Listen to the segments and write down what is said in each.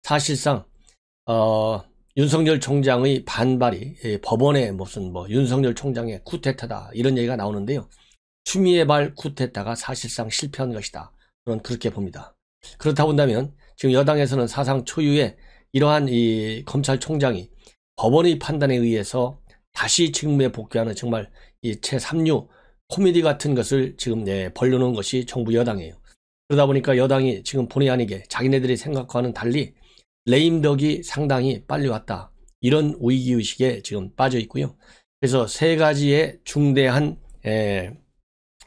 사실상 윤석열 총장의 반발이 법원에 무슨 윤석열 총장의 쿠데타다 이런 얘기가 나오는데요. 추미애 발 쿠데타가 사실상 실패한 것이다. 저는 그렇게 봅니다. 그렇다 본다면 지금 여당에서는 사상 초유의 이러한 이 검찰총장이 법원의 판단에 의해서 다시 직무에 복귀하는 정말 이 제3류 코미디 같은 것을 지금 벌려놓은 것이 정부 여당이에요. 그러다 보니까 여당이 지금 본의 아니게 자기네들이 생각과는 달리 레임덕이 상당히 빨리 왔다. 이런 위기의식에 지금 빠져 있고요. 그래서 세 가지의 중대한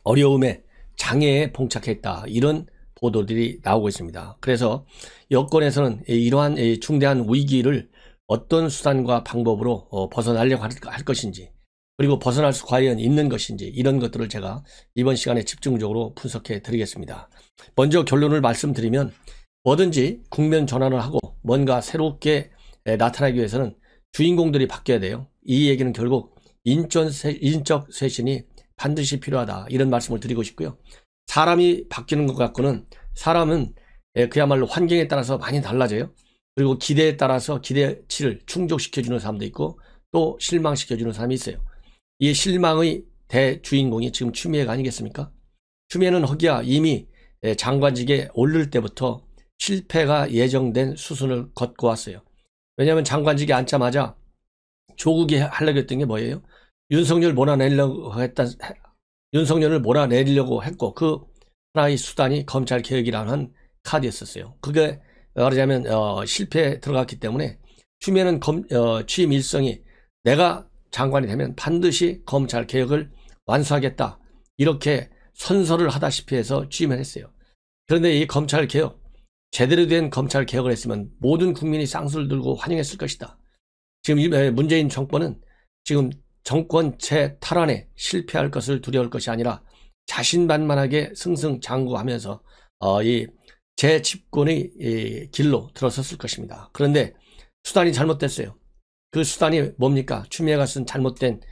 어려움에 장애에 봉착했다. 이런 보도들이 나오고 있습니다. 그래서 여권에서는 이러한 중대한 위기를 어떤 수단과 방법으로 벗어나려고 할 것인지, 그리고 벗어날 수 과연 있는 것인지, 이런 것들을 제가 이번 시간에 집중적으로 분석해 드리겠습니다. 먼저 결론을 말씀드리면 뭐든지 국면 전환을 하고 뭔가 새롭게 나타나기 위해서는 주인공들이 바뀌어야 돼요. 이 얘기는 결국 인적 쇄신이 반드시 필요하다. 이런 말씀을 드리고 싶고요. 사람이 바뀌는 것 같고는 사람은 그야말로 환경에 따라서 많이 달라져요. 그리고 기대에 따라서 기대치를 충족시켜주는 사람도 있고 또 실망시켜주는 사람이 있어요. 이 실망의 대주인공이 지금 추미애가 아니겠습니까? 추미애는 허기야 이미 장관직에 오를 때부터 실패가 예정된 수순을 걷고 왔어요. 왜냐하면 장관직에 앉자마자 조국이 하려고 했던 게 뭐예요? 윤석열을 몰아내려고 했고 그 하나의 수단이 검찰개혁이라는 카드였었어요. 그게 말하자면 실패에 들어갔기 때문에 추미애는 취임 일성이 내가 장관이 되면 반드시 검찰개혁을 완수하겠다. 이렇게 선서를 하다시피 해서 취임을 했어요. 그런데 이 검찰개혁, 제대로 된 검찰개혁을 했으면 모든 국민이 쌍수를 들고 환영했을 것이다. 지금 문재인 정권은 지금 정권체 탈환에 실패할 것을 두려울 것이 아니라 자신만만하게 승승장구하면서 이 재집권의 길로 들어섰을 것입니다. 그런데 수단이 잘못됐어요. 그 수단이 뭡니까? 추미애가 쓴 잘못된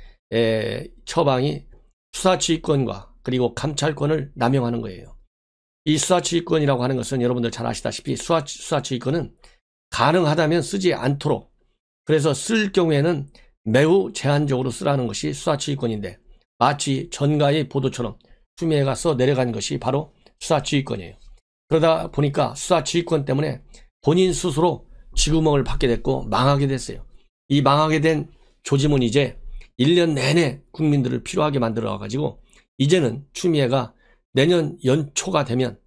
처방이 수사지휘권과 그리고 감찰권을 남용하는 거예요. 이 수사지휘권이라고 하는 것은 여러분들 잘 아시다시피 수사지휘권은 가능하다면 쓰지 않도록, 그래서 쓸 경우에는 매우 제한적으로 쓰라는 것이 수사지휘권인데 마치 전가의 보도처럼 추미애가 써 내려간 것이 바로 수사지휘권이에요. 그러다 보니까 수사지휘권 때문에 본인 스스로 쥐구멍을 받게 됐고 망하게 됐어요. 이 망하게 된 조짐은 이제 1년 내내 국민들을 피로하게 만들어가지고 이제는 추미애가 내년 연초가 되면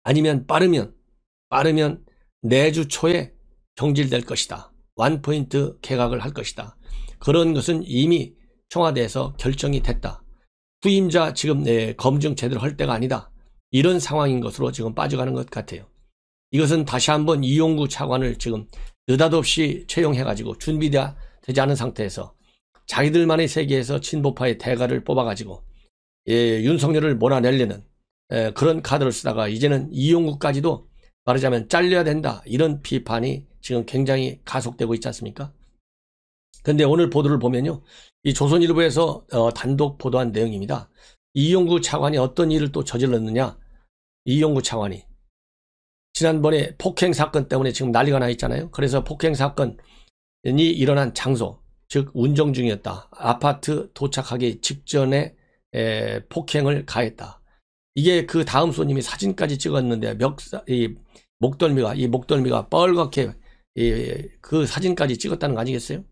아니면 빠르면 내주 초에 경질될 것이다. 원포인트 개각을 할 것이다. 그런 것은 이미 청와대에서 결정이 됐다. 후임자 지금 검증 제대로 할 때가 아니다. 이런 상황인 것으로 지금 빠져가는 것 같아요. 이것은 다시 한번 이용구 차관을 지금 느닷없이 채용해가지고 준비되지 않은 상태에서 자기들만의 세계에서 친보파의 대가를 뽑아가지고 윤석열을 몰아내려는 그런 카드를 쓰다가 이제는 이용구까지도 말하자면 잘려야 된다. 이런 비판이 지금 굉장히 가속되고 있지 않습니까? 그런데 오늘 보도를 보면요. 이 조선일보에서 단독 보도한 내용입니다. 이용구 차관이 어떤 일을 또 저질렀느냐. 이용구 차관이 지난번에 폭행 사건 때문에 지금 난리가 나 있잖아요. 그래서 폭행 사건이 일어난 장소, 즉 운정 중이었다. 아파트 도착하기 직전에 폭행을 가했다. 이게 그 다음 손님이 사진까지 찍었는데 이 목덜미가 뻘겋게 그 사진까지 찍었다는 거 아니겠어요?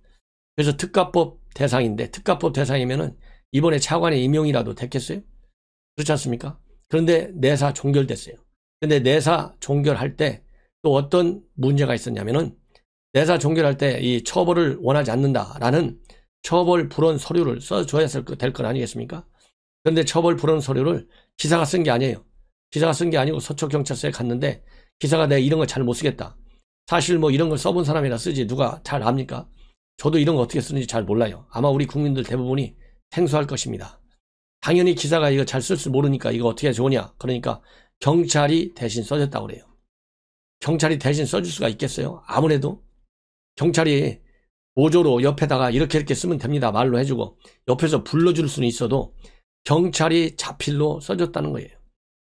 그래서 특가법 대상인데 특가법 대상이면은 이번에 차관의 임용이라도 됐겠어요? 그렇지 않습니까? 그런데 내사 종결됐어요. 근데 내사 종결할 때 또 어떤 문제가 있었냐면은 내사 종결할 때 이 처벌을 원하지 않는다라는 처벌 불원 서류를 써줘야 될 건 아니겠습니까? 그런데 처벌 불원 서류를 기사가 쓴 게 아니에요. 기사가 쓴 게 아니고 서초경찰서에 갔는데 기사가 내가 이런 걸 잘 못 쓰겠다. 사실 뭐 이런 걸 써본 사람이라 쓰지 누가 잘 압니까? 저도 이런 거 어떻게 쓰는지 잘 몰라요. 아마 우리 국민들 대부분이 생소할 것입니다. 당연히 기사가 이거 잘 쓸 줄 모르니까 이거 어떻게 좋으냐. 그러니까 경찰이 대신 써줬다고 그래요. 경찰이 대신 써줄 수가 있겠어요? 아무래도 경찰이 보조로 옆에다가 이렇게 쓰면 됩니다. 말로 해주고 옆에서 불러줄 수는 있어도 경찰이 자필로 써줬다는 거예요.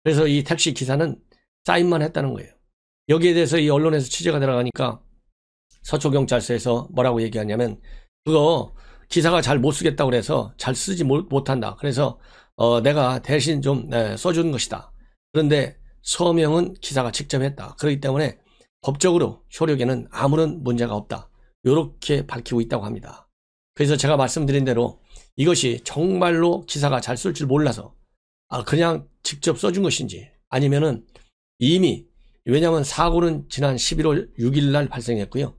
그래서 이 택시 기사는 사인만 했다는 거예요. 여기에 대해서 이 언론에서 취재가 들어가니까 서초경찰서에서 뭐라고 얘기하냐면 그거 기사가 잘 못 쓰겠다고 그래서 잘 쓰지 못한다. 그래서 내가 대신 좀 써주는 것이다. 그런데 서명은 기사가 직접 했다. 그렇기 때문에 법적으로 효력에는 아무런 문제가 없다. 이렇게 밝히고 있다고 합니다. 그래서 제가 말씀드린 대로 이것이 정말로 기사가 잘 쓸 줄 몰라서 그냥 직접 써준 것인지 아니면은 이미 왜냐하면 사고는 지난 11월 6일 날 발생했고요.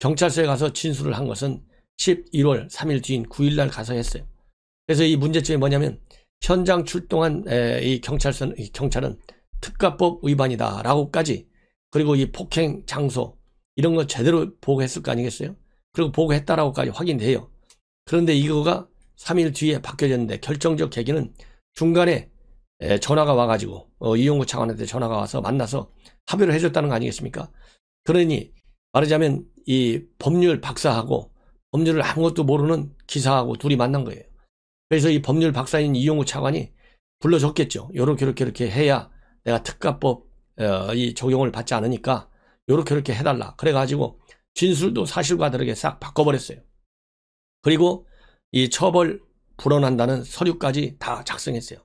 경찰서에 가서 진술을 한 것은 11월 3일 뒤인 9일 날 가서 했어요. 그래서 이 문제점이 뭐냐면 현장 출동한 이 경찰은 특가법 위반이다 라고까지 그리고 이 폭행 장소 이런 거 제대로 보고했을 거 아니겠어요? 그리고 보고했다라고까지 확인돼요. 그런데 이거가 3일 뒤에 바뀌어졌는데 결정적 계기는 중간에 전화가 와가지고 이용구 차관한테 전화가 와서 만나서 합의를 해줬다는 거 아니겠습니까? 그러니 말하자면 이 법률 박사하고 법률을 아무것도 모르는 기사하고 둘이 만난 거예요. 그래서 이 법률 박사인 이용구 차관이 불러줬겠죠. 요렇게 해야 내가 특가법 이 적용을 받지 않으니까 요렇게 해달라. 그래가지고 진술도 사실과 다르게 싹 바꿔버렸어요. 그리고 이 처벌 불원한다는 서류까지 다 작성했어요.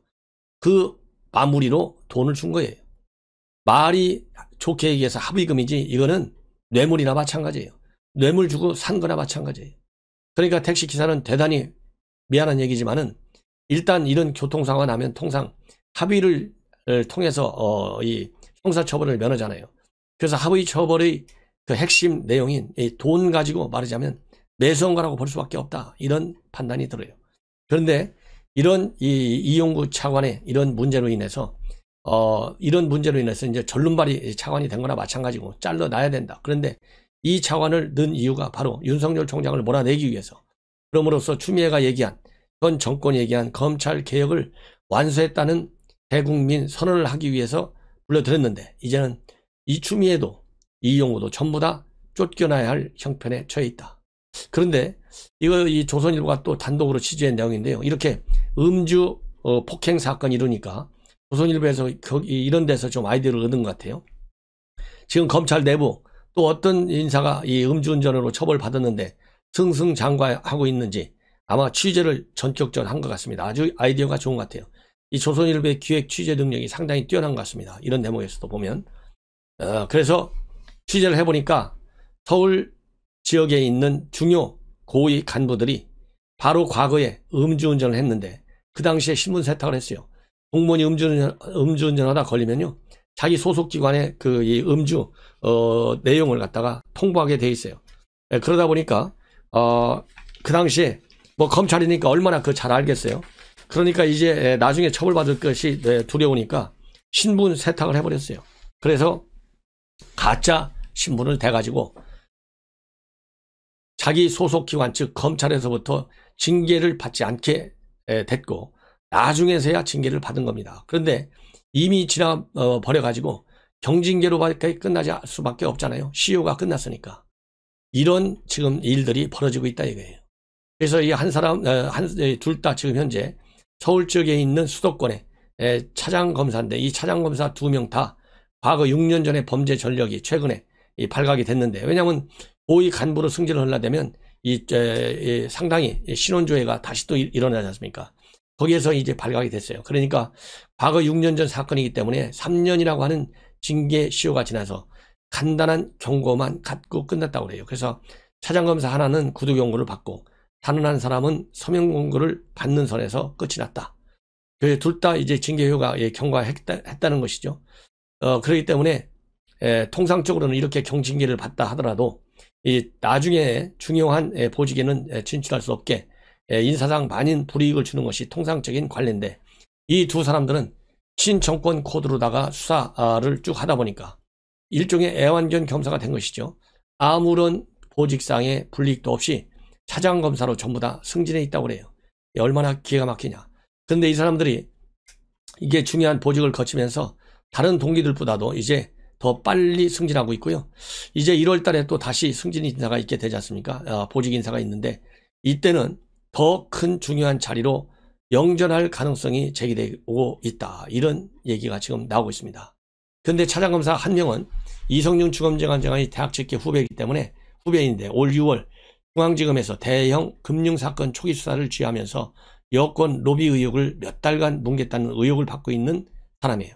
그 마무리로 돈을 준 거예요. 말이 좋게 얘기해서 합의금이지 이거는 뇌물이나 마찬가지예요. 뇌물 주고 산 거나 마찬가지예요. 그러니까 택시기사는 대단히 미안한 얘기지만은 일단 이런 교통사고가 나면 통상 합의를 통해서 이 형사처벌을 면하잖아요. 그래서 합의처벌의 그 핵심 내용인 이 돈 가지고 말하자면 매수한 거라고 볼 수밖에 없다. 이런 판단이 들어요. 그런데 이런 이용구 차관의 이런 문제로 인해서 이제 절름발이 차관이 된 거나 마찬가지고 잘라놔야 된다. 그런데 이 차관을 넣은 이유가 바로 윤석열 총장을 몰아내기 위해서 그럼으로써 추미애가 얘기한 현 정권이 얘기한 검찰 개혁을 완수했다는 대국민 선언을 하기 위해서 불러들였는데 이제는 이 추미애도 이용구도 전부 다 쫓겨나야 할 형편에 처해 있다. 그런데 이 조선일보가 또 단독으로 취재한 내용인데요. 이렇게 음주 폭행 사건이 이러니까 조선일보에서 이런 데서 좀 아이디어를 얻은 것 같아요. 지금 검찰 내부 또 어떤 인사가 이 음주운전으로 처벌받았는데 승승장구하고 있는지 아마 취재를 전격적으로 한 것 같습니다. 아주 아이디어가 좋은 것 같아요. 이 조선일보의 기획 취재 능력이 상당히 뛰어난 것 같습니다. 이런 대목에서도 보면 그래서 취재를 해보니까 서울 지역에 있는 중요 고위 간부들이 바로 과거에 음주운전을 했는데 그 당시에 신문 세탁을 했어요. 공무원이 음주운전하다 걸리면요 자기 소속기관에 이 음주 내용을 갖다가 통보하게 돼 있어요. 그러다 보니까 그 당시에 뭐 검찰이니까 얼마나 잘 알겠어요. 그러니까 이제 나중에 처벌받을 것이 두려우니까 신분 세탁을 해버렸어요. 그래서 가짜 신분을 대가지고 자기 소속기관 즉 검찰에서부터 징계를 받지 않게 됐고 나중에서야 징계를 받은 겁니다. 그런데 이미 버려가지고 경징계로밖에 끝나지 수밖에 없잖아요. 시효가 끝났으니까. 이런 지금 일들이 벌어지고 있다 이거예요. 그래서 이 둘 다 지금 현재 서울 지역에 있는 수도권에 차장검사인데 이 차장검사 2명 다 과거 6년 전에 범죄 전력이 최근에 발각이 됐는데 왜냐하면 고위 간부로 승진을 하려면 상당히 신원조회가 다시 또 일어나지 않습니까? 거기에서 이제 발각이 됐어요. 그러니까 과거 6년 전 사건이기 때문에 3년이라고 하는 징계 시효가 지나서 간단한 경고만 갖고 끝났다고 그래요. 그래서 차장검사 하나는 구두 경고를 받고 다른 한 사람은 서면 경고를 받는 선에서 끝이 났다. 둘 다 이제 징계효가 경과했다는 것이죠. 그렇기 때문에 통상적으로는 이렇게 경징계를 받다 하더라도 나중에 중요한 보직에는 진출할 수 없게 인사상 많은 불이익을 주는 것이 통상적인 관례인데 이 두 사람들은 친정권 코드로다가 수사를 쭉 하다 보니까 일종의 애완견 검사가 된 것이죠. 아무런 보직상의 불이익도 없이 차장검사로 전부 다 승진해 있다고 그래요. 얼마나 기가 막히냐. 그런데 이 사람들이 이게 중요한 보직을 거치면서 다른 동기들보다도 이제 더 빨리 승진하고 있고요. 이제 1월 달에 또 다시 승진 인사가 있게 되지 않습니까? 보직 인사가 있는데 이때는 더 큰 중요한 자리로 영전할 가능성이 제기되고 있다. 이런 얘기가 지금 나오고 있습니다. 그런데 차장검사 한 명은 이성윤 주검장관이 대학 직계 후배이기 때문에 후배인데 올 6월 중앙지검에서 대형 금융사건 초기 수사를 지휘하면서 여권 로비 의혹을 몇 달간 뭉갰다는 의혹을 받고 있는 사람이에요.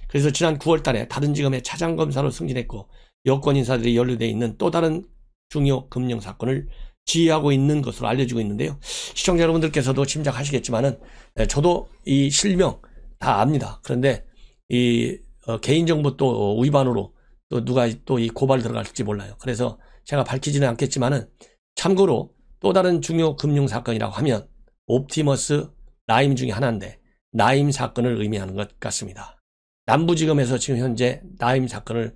그래서 지난 9월 달에 다른 지검의 차장검사로 승진했고 여권 인사들이 연루되어 있는 또 다른 중요 금융사건을 지휘하고 있는 것으로 알려지고 있는데요. 시청자 여러분들께서도 짐작하시겠지만은 저도 이 실명 다 압니다. 그런데 이 개인정보 또 위반으로 또 누가 또 이 고발 들어갈지 몰라요. 그래서 제가 밝히지는 않겠지만은 참고로 또 다른 중요 금융사건이라고 하면 옵티머스 라임 중에 하나인데 라임 사건을 의미하는 것 같습니다. 남부지검에서 지금 현재 라임 사건을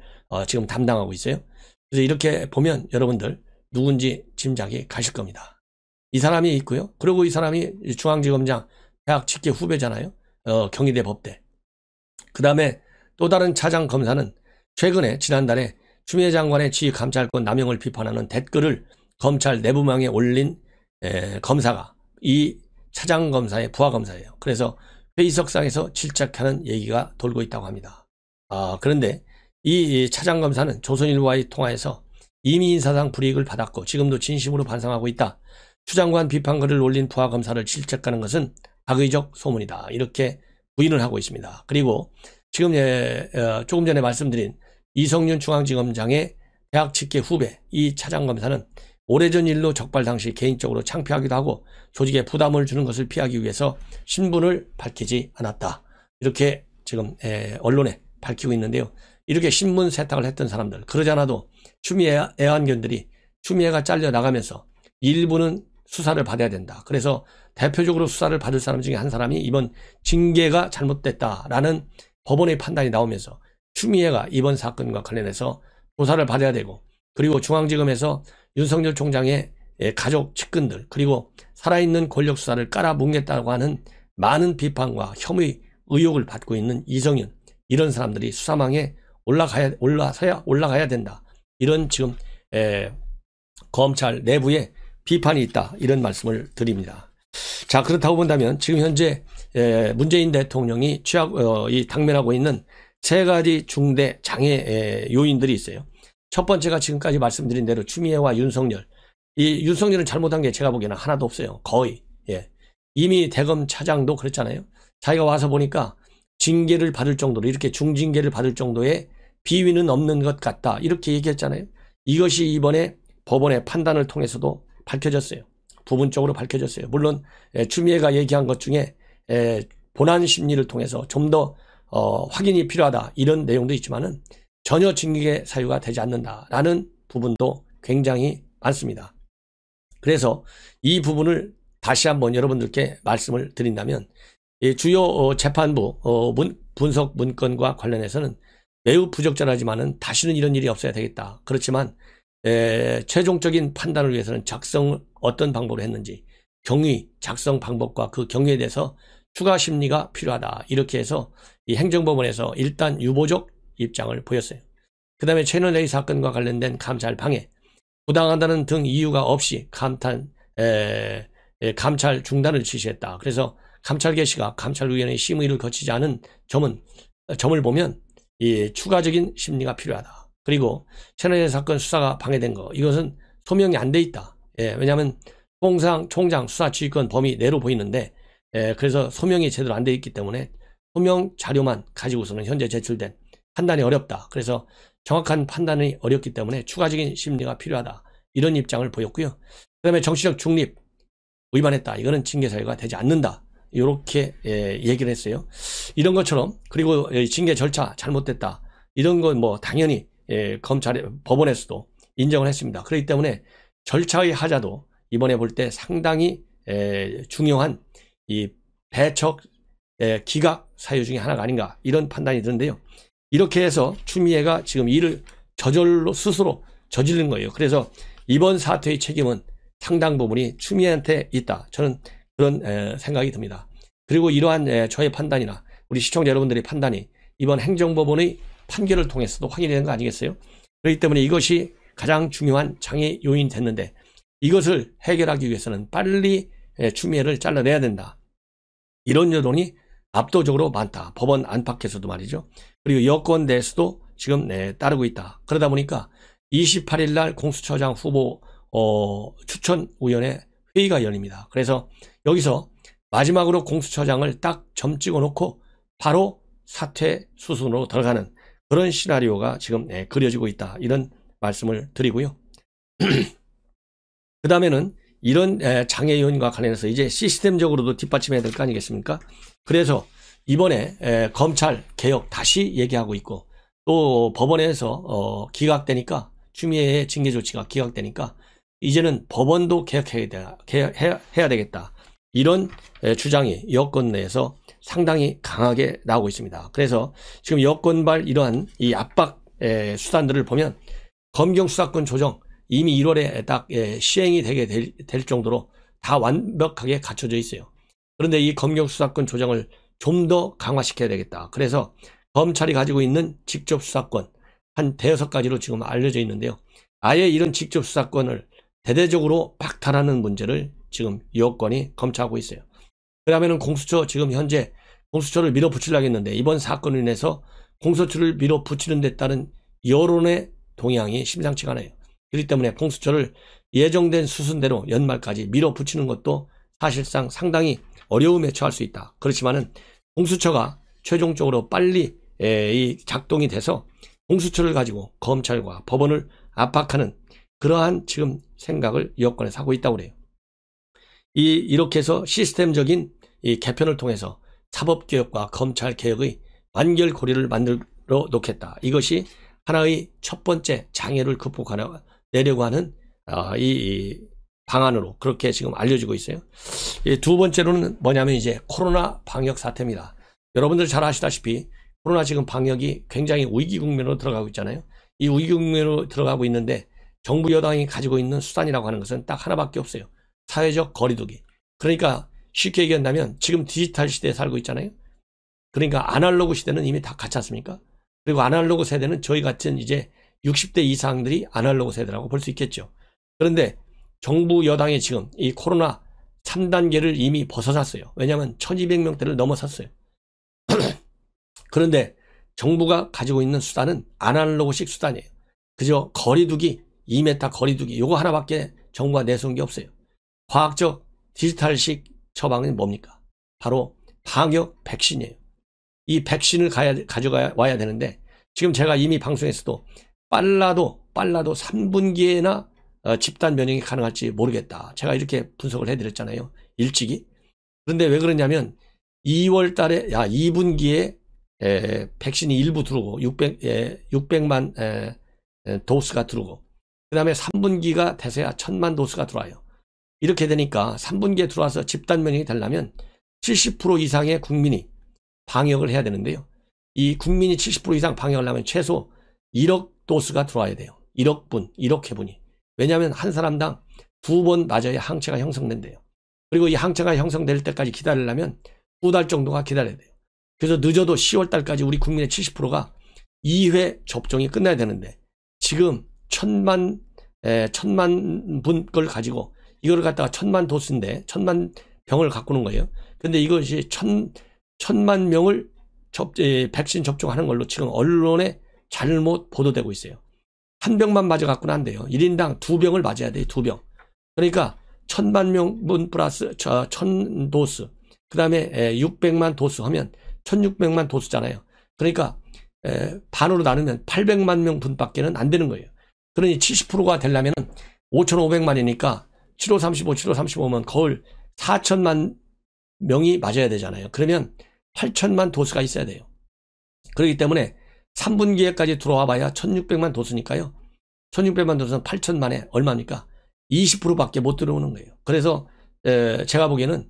지금 담당하고 있어요. 그래서 이렇게 보면 여러분들 누군지 짐작이 가실 겁니다. 이 사람이 있고요. 그리고 이 사람이 중앙지검장 대학 직계 후배잖아요. 경희대 법대. 그 다음에 또 다른 차장검사는 최근에 지난달에 추미애 장관의 지휘감찰권 남용을 비판하는 댓글을 검찰 내부망에 올린 검사가 이 차장검사의 부하검사예요. 그래서 회의석상에서 질책하는 얘기가 돌고 있다고 합니다. 그런데 이 차장검사는 조선일보와의 통화에서 이미 인사상 불이익을 받았고 지금도 진심으로 반성하고 있다. 추 장관 비판글을 올린 부하검사를 질책하는 것은 악의적 소문이다. 이렇게 부인을 하고 있습니다. 그리고 지금 조금 전에 말씀드린 이성윤 중앙지검장의 대학 직계 후배 이 차장검사는 오래전 일로 적발 당시 개인적으로 창피하기도 하고 조직에 부담을 주는 것을 피하기 위해서 신분을 밝히지 않았다. 이렇게 지금 언론에 밝히고 있는데요. 이렇게 신분 세탁을 했던 사람들, 그러지 않아도 추미애 애완견들이 추미애가 잘려나가면서 일부는 수사를 받아야 된다. 그래서 대표적으로 수사를 받을 사람 중에 한 사람이 이번 징계가 잘못됐다라는 법원의 판단이 나오면서 추미애가 이번 사건과 관련해서 조사를 받아야 되고, 그리고 중앙지검에서 윤석열 총장의 가족 측근들 그리고 살아있는 권력 수사를 깔아뭉갰다고 하는 많은 비판과 혐의 의혹을 받고 있는 이성윤, 이런 사람들이 수사망에 올라가야 된다. 이런 지금 검찰 내부에 비판이 있다. 이런 말씀을 드립니다. 자, 그렇다고 본다면 지금 현재 문재인 대통령이 당면하고 있는 세 가지 중대 장애 요인들이 있어요. 첫 번째가 지금까지 말씀드린 대로 추미애와 윤석열. 이 윤석열은 잘못한 게 제가 보기에는 하나도 없어요. 거의. 이미 대검 차장도 그랬잖아요. 자기가 와서 보니까 징계를 받을 정도로, 이렇게 중징계를 받을 정도의 비위는 없는 것 같다. 이렇게 얘기했잖아요. 이것이 이번에 법원의 판단을 통해서도 밝혀졌어요. 부분적으로 밝혀졌어요. 물론 추미애가 얘기한 것 중에 본안 심리를 통해서 좀 더 확인이 필요하다. 이런 내용도 있지만은 전혀 징계 사유가 되지 않는다라는 부분도 굉장히 많습니다. 그래서 이 부분을 다시 한번 여러분들께 말씀을 드린다면 주요 재판부 분석 문건과 관련해서는 매우 부적절하지만은 다시는 이런 일이 없어야 되겠다. 그렇지만 최종적인 판단을 위해서는 작성을 어떤 방법으로 했는지, 경위, 작성 방법과 그 경위에 대해서 추가 심리가 필요하다. 이렇게 해서 이 행정법원에서 일단 유보적 입장을 보였어요. 그 다음에 채널A 사건과 관련된 감찰 방해, 부당하다는 등 이유가 없이 감찰 중단을 지시했다. 그래서 감찰 개시가 감찰위원회의 심의를 거치지 않은 점을 보면 이 추가적인 심리가 필요하다. 그리고 채널A 사건 수사가 방해된 거, 이것은 소명이 안 돼 있다. 왜냐하면 통상 총장 수사 지휘권 범위 내로 보이는데 그래서 소명이 제대로 안 돼 있기 때문에 소명 자료만 가지고서는 현재 제출된 판단이 어렵다. 그래서 정확한 판단이 어렵기 때문에 추가적인 심리가 필요하다. 이런 입장을 보였고요. 그 다음에 정치적 중립 위반했다. 이거는 징계 사유가 되지 않는다. 이렇게 얘기를 했어요. 이런 것처럼, 그리고 징계 절차 잘못됐다. 이런 건 뭐 당연히 법원에서도 인정을 했습니다. 그렇기 때문에 절차의 하자도 이번에 볼 때 상당히 중요한 이 배척 기각 사유 중에 하나가 아닌가, 이런 판단이 드는데요. 이렇게 해서 추미애가 지금 일을 스스로 저지른 거예요. 그래서 이번 사태의 책임은 상당 부분이 추미애한테 있다. 저는 그런 생각이 듭니다. 그리고 이러한 저의 판단이나 우리 시청자 여러분들의 판단이 이번 행정법원의 판결을 통해서도 확인이 되는 거 아니겠어요? 그렇기 때문에 이것이 가장 중요한 장애 요인이 됐는데, 이것을 해결하기 위해서는 빨리 추미애를 잘라내야 된다. 이런 여론이 압도적으로 많다. 법원 안팎에서도 말이죠. 그리고 여권 내에서도 지금 따르고 있다. 그러다 보니까 28일 날 공수처장 후보 추천위원회 회의가 열립니다. 그래서 여기서 마지막으로 공수처장을 딱 점 찍어 놓고 바로 사퇴 수순으로 들어가는 그런 시나리오가 지금 그려지고 있다. 이런 말씀을 드리고요. 그 다음에는 이런 장애인과 관련해서 이제 시스템적으로도 뒷받침해야 될 거 아니겠습니까? 그래서 이번에 검찰 개혁 다시 얘기하고 있고, 또 법원에서 기각되니까, 추미애의 징계 조치가 기각되니까 이제는 법원도 개혁해야 되겠다. 이런 주장이 여권 내에서 상당히 강하게 나오고 있습니다. 그래서 지금 여권발 이러한 이 압박 수단들을 보면 검경 수사권 조정 이미 1월에 딱 시행이 되게 될 정도로 다 완벽하게 갖춰져 있어요. 그런데 이 검경 수사권 조정을 좀 더 강화시켜야 되겠다. 그래서 검찰이 가지고 있는 직접 수사권 한 5가지로 지금 알려져 있는데요. 아예 이런 직접 수사권을 대대적으로 박탈하는 문제를 지금 여권이 검토하고 있어요. 그러면은 공수처 지금 현재 공수처를 밀어붙이려고 했는데 이번 사건으로 인해서 공수처를 밀어붙이는 데 따른 여론의 동향이 심상치가 않아요. 그렇기 때문에 공수처를 예정된 수순대로 연말까지 밀어붙이는 것도 사실상 상당히 어려움에 처할 수 있다. 그렇지만은 공수처가 최종적으로 빨리 작동이 돼서 공수처를 가지고 검찰과 법원을 압박하는 그러한 지금 생각을 여권에서 하고 있다고 그래요. 이렇게 해서 시스템적인 이 개편을 통해서 사법개혁과 검찰개혁의 완결고리를 만들어 놓겠다. 이것이 하나의 첫 번째 장애를 극복하려고 하는 이 방안으로 그렇게 지금 알려지고 있어요. 두 번째로는 뭐냐면 이제 코로나 방역 사태입니다. 여러분들 잘 아시다시피 코로나 지금 방역이 굉장히 위기 국면으로 들어가고 있잖아요. 이 위기 국면으로 들어가고 있는데 정부 여당이 가지고 있는 수단이라고 하는 것은 딱 하나밖에 없어요. 사회적 거리두기. 그러니까 쉽게 얘기한다면 지금 디지털 시대에 살고 있잖아요. 그러니까 아날로그 시대는 이미 다 갔지 않습니까? 그리고 아날로그 세대는 저희 같은 이제 60대 이상들이 아날로그 세대라고 볼 수 있겠죠. 그런데 정부 여당이 지금 이 코로나 3단계를 이미 벗어났어요. 왜냐하면 1200명대를 넘어섰어요. 그런데 정부가 가지고 있는 수단은 아날로그식 수단이에요. 그저 거리두기, 2m 거리두기 요거 하나밖에 정부가 내세운 게 없어요. 과학적 디지털식 처방은 뭡니까? 바로 방역 백신이에요. 이 백신을 가져와야 되는데 지금 제가 이미 방송에서도 빨라도 3분기에나 집단 면역이 가능할지 모르겠다. 제가 이렇게 분석을 해드렸잖아요. 일찍이. 그런데 왜 그러냐면 2월 달에 2분기에 백신이 일부 들어오고 600만 도스가 들어오고 그 다음에 3분기가 돼서야 1000만 도스가 들어와요. 이렇게 되니까 3분기에 들어와서 집단 면역이 되려면 70% 이상의 국민이 방역을 해야 되는데요. 이 국민이 70% 이상 방역을 하려면 최소 1억 도스가 들어와야 돼요. 1억 회분이. 왜냐하면 한 사람당 2번 맞아야 항체가 형성된대요. 그리고 이 항체가 형성될 때까지 기다리려면 2달 정도가 기다려야 돼요. 그래서 늦어도 10월 달까지 우리 국민의 70%가 2회 접종이 끝나야 되는데 지금 1000만 분 걸 가지고 이거를 갖다가 1000만 도스인데 1000만 병을 갖고 오는 거예요. 근데 이것이 1000만 명을 백신 접종하는 걸로 지금 언론에 잘못 보도되고 있어요. 한 병만 맞아 갖고는 안 돼요. 1인당 2병을 맞아야 돼요. 2병. 그러니까 1000만 명분 플러스 1000도스. 그 다음에 600만 도스 하면 1600만 도스잖아요. 그러니까 반으로 나누면 800만 명 분밖에는 안 되는 거예요. 그러니 70%가 되려면 5500만이니까 7호 35, 7호 35면 거의 4000만 명이 맞아야 되잖아요. 그러면 8000만 도스가 있어야 돼요. 그렇기 때문에 3분기에까지 들어와 봐야 1600만 도스니까요. 1600만 도스는 8000만에 얼마입니까? 20%밖에 못 들어오는 거예요. 그래서 제가 보기에는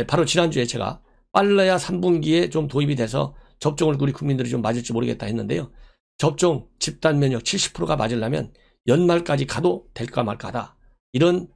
바로 지난주에 제가 빨라야 3분기에 좀 도입이 돼서 접종을 우리 국민들이 좀 맞을지 모르겠다 했는데요. 접종 집단 면역 70%가 맞으려면 연말까지 가도 될까 말까다. 이런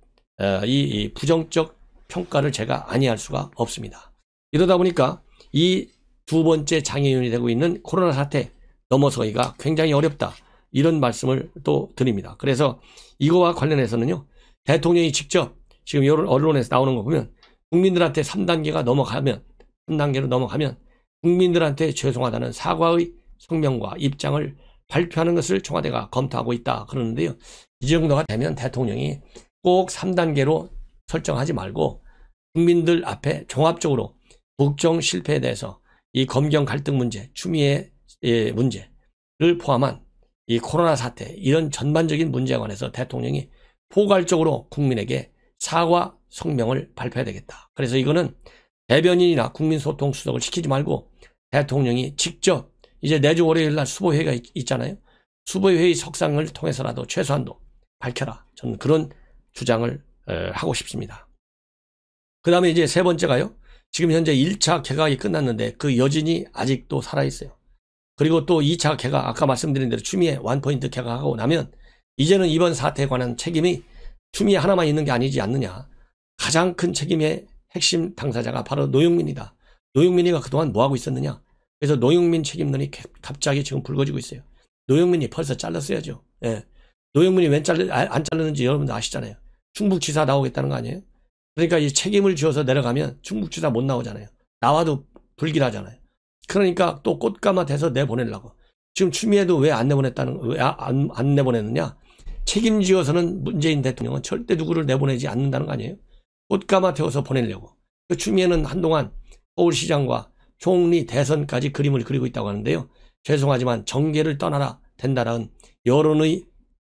이 부정적 평가를 제가 아니할 수가 없습니다. 이러다 보니까 이 두 번째 장애인이 되고 있는 코로나 사태 넘어서기가 굉장히 어렵다. 이런 말씀을 또 드립니다. 그래서 이거와 관련해서는요. 대통령이 직접 지금 여러 언론에서 나오는 거 보면 국민들한테 3단계로 넘어가면 국민들한테 죄송하다는 사과의 성명과 입장을 발표하는 것을 청와대가 검토하고 있다 그러는데요. 이 정도가 되면 대통령이 꼭 3단계로 설정하지 말고 국민들 앞에 종합적으로 국정 실패에 대해서 이 검경 갈등 문제, 추미애 문제를 포함한 이 코로나 사태, 이런 전반적인 문제에 관해서 대통령이 포괄적으로 국민에게 사과 성명을 발표해야 되겠다. 그래서 이거는 대변인이나 국민소통수석을 시키지 말고 대통령이 직접, 이제 내주 월요일 날 수보회의가 있잖아요. 수보회의 석상을 통해서라도 최소한도 밝혀라. 저는 그런 주장을 하고 싶습니다. 그 다음에 이제 세 번째가요. 지금 현재 1차 개각이 끝났는데 그 여진이 아직도 살아있어요. 그리고 또 2차 개각, 아까 말씀드린 대로 추미애 원포인트 개각하고 나면 이제는 이번 사태에 관한 책임이 추미애 하나만 있는 게 아니지 않느냐. 가장 큰 책임의 핵심 당사자가 바로 노영민이다. 노영민이가 그동안 뭐하고 있었느냐. 그래서 노영민 책임론이 갑자기 지금 불거지고 있어요. 노영민이 벌써 잘랐어야죠. 예. 노영민이 왜 안 자르는지 여러분들 아시잖아요. 충북지사 나오겠다는 거 아니에요? 그러니까 이 책임을 지어서 내려가면 충북지사 못 나오잖아요. 나와도 불길하잖아요. 그러니까 또 꽃가마 돼서 내보내려고. 지금 추미애도 왜 안 내보냈느냐? 책임지어서는 문재인 대통령은 절대 누구를 내보내지 않는다는 거 아니에요? 꽃가마 태워서 보내려고. 추미애는 한동안 서울시장과 총리 대선까지 그림을 그리고 있다고 하는데요. 죄송하지만 정계를 떠나라 된다라는 여론의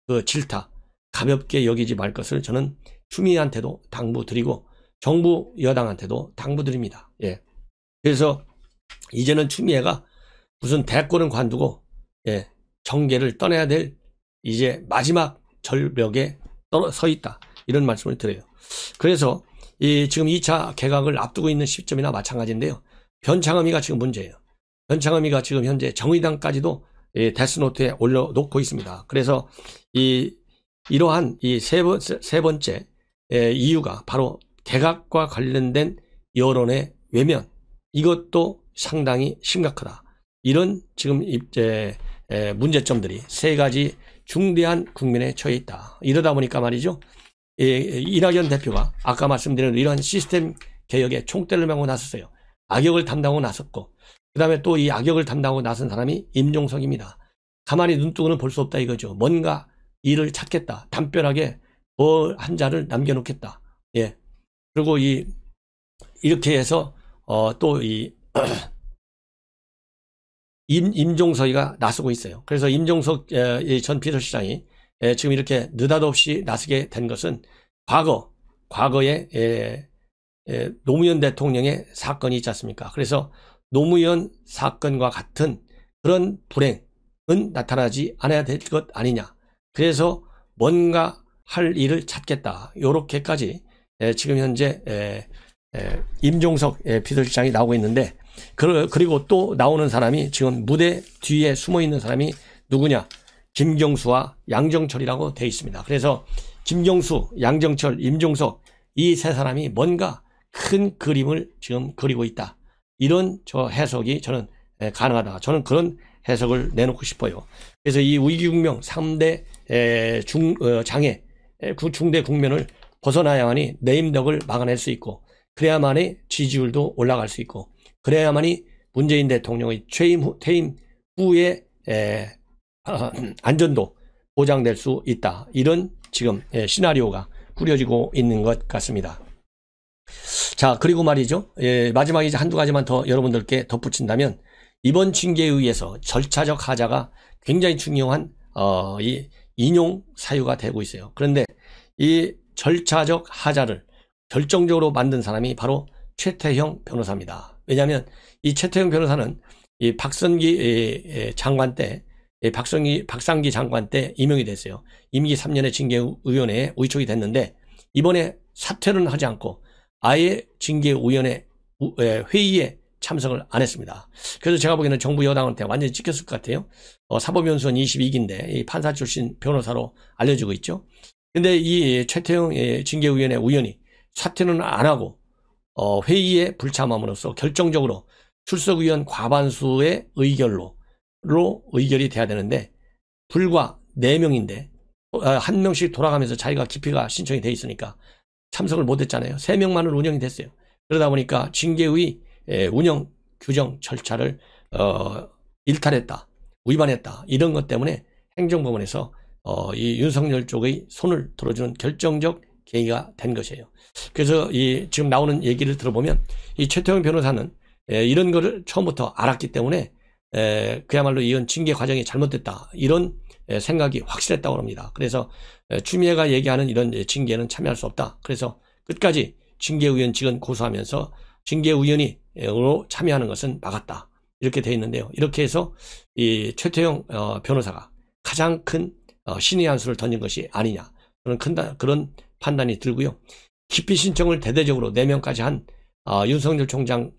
그 질타 가볍게 여기지 말 것을 저는 추미애한테도 당부드리고 정부 여당한테도 당부드립니다. 예. 그래서 이제는 추미애가 무슨 대권은 관두고 정계를 떠나야 될 이제 마지막 절벽에 서 있다. 이런 말씀을 드려요. 그래서 지금 2차 개각을 앞두고 있는 시점이나 마찬가지인데요. 변창흠이가 지금 문제예요. 변창흠이가 지금 현재 정의당까지도 데스노트에 올려놓고 있습니다. 그래서 이러한 세 번째 이유가 바로 개각과 관련된 여론의 외면, 이것도 상당히 심각하다. 이런 지금 문제점들이 세 가지 중대한 국면에 처해 있다. 이러다 보니까 말이죠. 이낙연 대표가 아까 말씀드린 이러한 시스템 개혁에 총대를 메고 나섰어요. 악역을 담당하고 나섰고, 그 다음에 또 이 악역을 담당하고 나선 사람이 임종석입니다. 가만히 눈뜨고는 볼 수 없다 이거죠. 뭔가 일을 찾겠다. 담벼락에 한 자를 남겨놓겠다. 예. 그리고 이렇게 해서 또 임종석이가 나서고 있어요. 그래서 임종석 전 비서실장이 지금 이렇게 느닷없이 나서게 된 것은 과거에 노무현 대통령의 사건이 있지 않습니까? 그래서 노무현 사건과 같은 그런 불행은 나타나지 않아야 될 것 아니냐. 그래서 뭔가 할 일을 찾겠다. 요렇게까지 지금 현재 임종석 비서실장이 나오고 있는데, 그리고 또 나오는 사람이 지금 무대 뒤에 숨어 있는 사람이 누구냐? 김경수와 양정철이라고 되어 있습니다. 그래서 김경수, 양정철, 임종석 이 세 사람이 뭔가 큰 그림을 지금 그리고 있다. 이런 해석이 저는 가능하다. 저는 그런 해석을 내놓고 싶어요. 그래서 이 위기국면 3대 장애, 중대 국면을 벗어나야만이 내임덕을 막아낼 수 있고, 그래야만이 지지율도 올라갈 수 있고, 그래야만이 문재인 대통령의 퇴임 후에 안전도 보장될 수 있다. 이런 지금 시나리오가 꾸려지고 있는 것 같습니다. 자, 그리고 말이죠. 마지막에 이제 한두 가지만 더 여러분들께 덧붙인다면, 이번 징계의에서 절차적 하자가 굉장히 중요한 이 인용 사유가 되고 있어요. 그런데 이 절차적 하자를 결정적으로 만든 사람이 바로 최태형 변호사입니다. 왜냐하면 이 최태형 변호사는 이 박상기 장관 때 박상기 장관 때 임명이 됐어요. 임기 3년의 징계위원회에 의촉이 됐는데, 이번에 사퇴는 하지 않고 아예 징계위원회 회의에 참석을 안 했습니다. 그래서 제가 보기에는 정부 여당한테 완전히 찍혔을 것 같아요. 사법연수원 22기인데 판사 출신 변호사로 알려지고 있죠. 근데 이 최태형 징계위원회 위원이 사퇴는 안 하고 회의에 불참함으로써 결정적으로 출석의원 과반수의 의결로 의결이 돼야 되는데, 불과 4명인데 한 명씩 돌아가면서 자기가 기피가 신청이 돼 있으니까 참석을 못했잖아요. 3명만은 운영이 됐어요. 그러다 보니까 징계의 운영 규정 절차를 일탈했다. 위반했다. 이런 것 때문에 행정법원에서 이 윤석열 쪽의 손을 들어주는 결정적 계기가 된 것이에요. 그래서 지금 나오는 얘기를 들어보면 이 최태형 변호사는 이런 거를 처음부터 알았기 때문에 그야말로 이건 징계 과정이 잘못됐다. 이런 생각이 확실했다고 합니다. 그래서 추미애가 얘기하는 이런 징계는 참여할 수 없다. 그래서 끝까지 징계위원직은 고수하면서 징계위원으로 참여하는 것은 막았다. 이렇게 되어 있는데요. 이렇게 해서 이 최태형 변호사가 가장 큰 신의 한 수를 던진 것이 아니냐. 그런 판단이 들고요. 기피 신청을 대대적으로 4명까지 한 윤석열 총장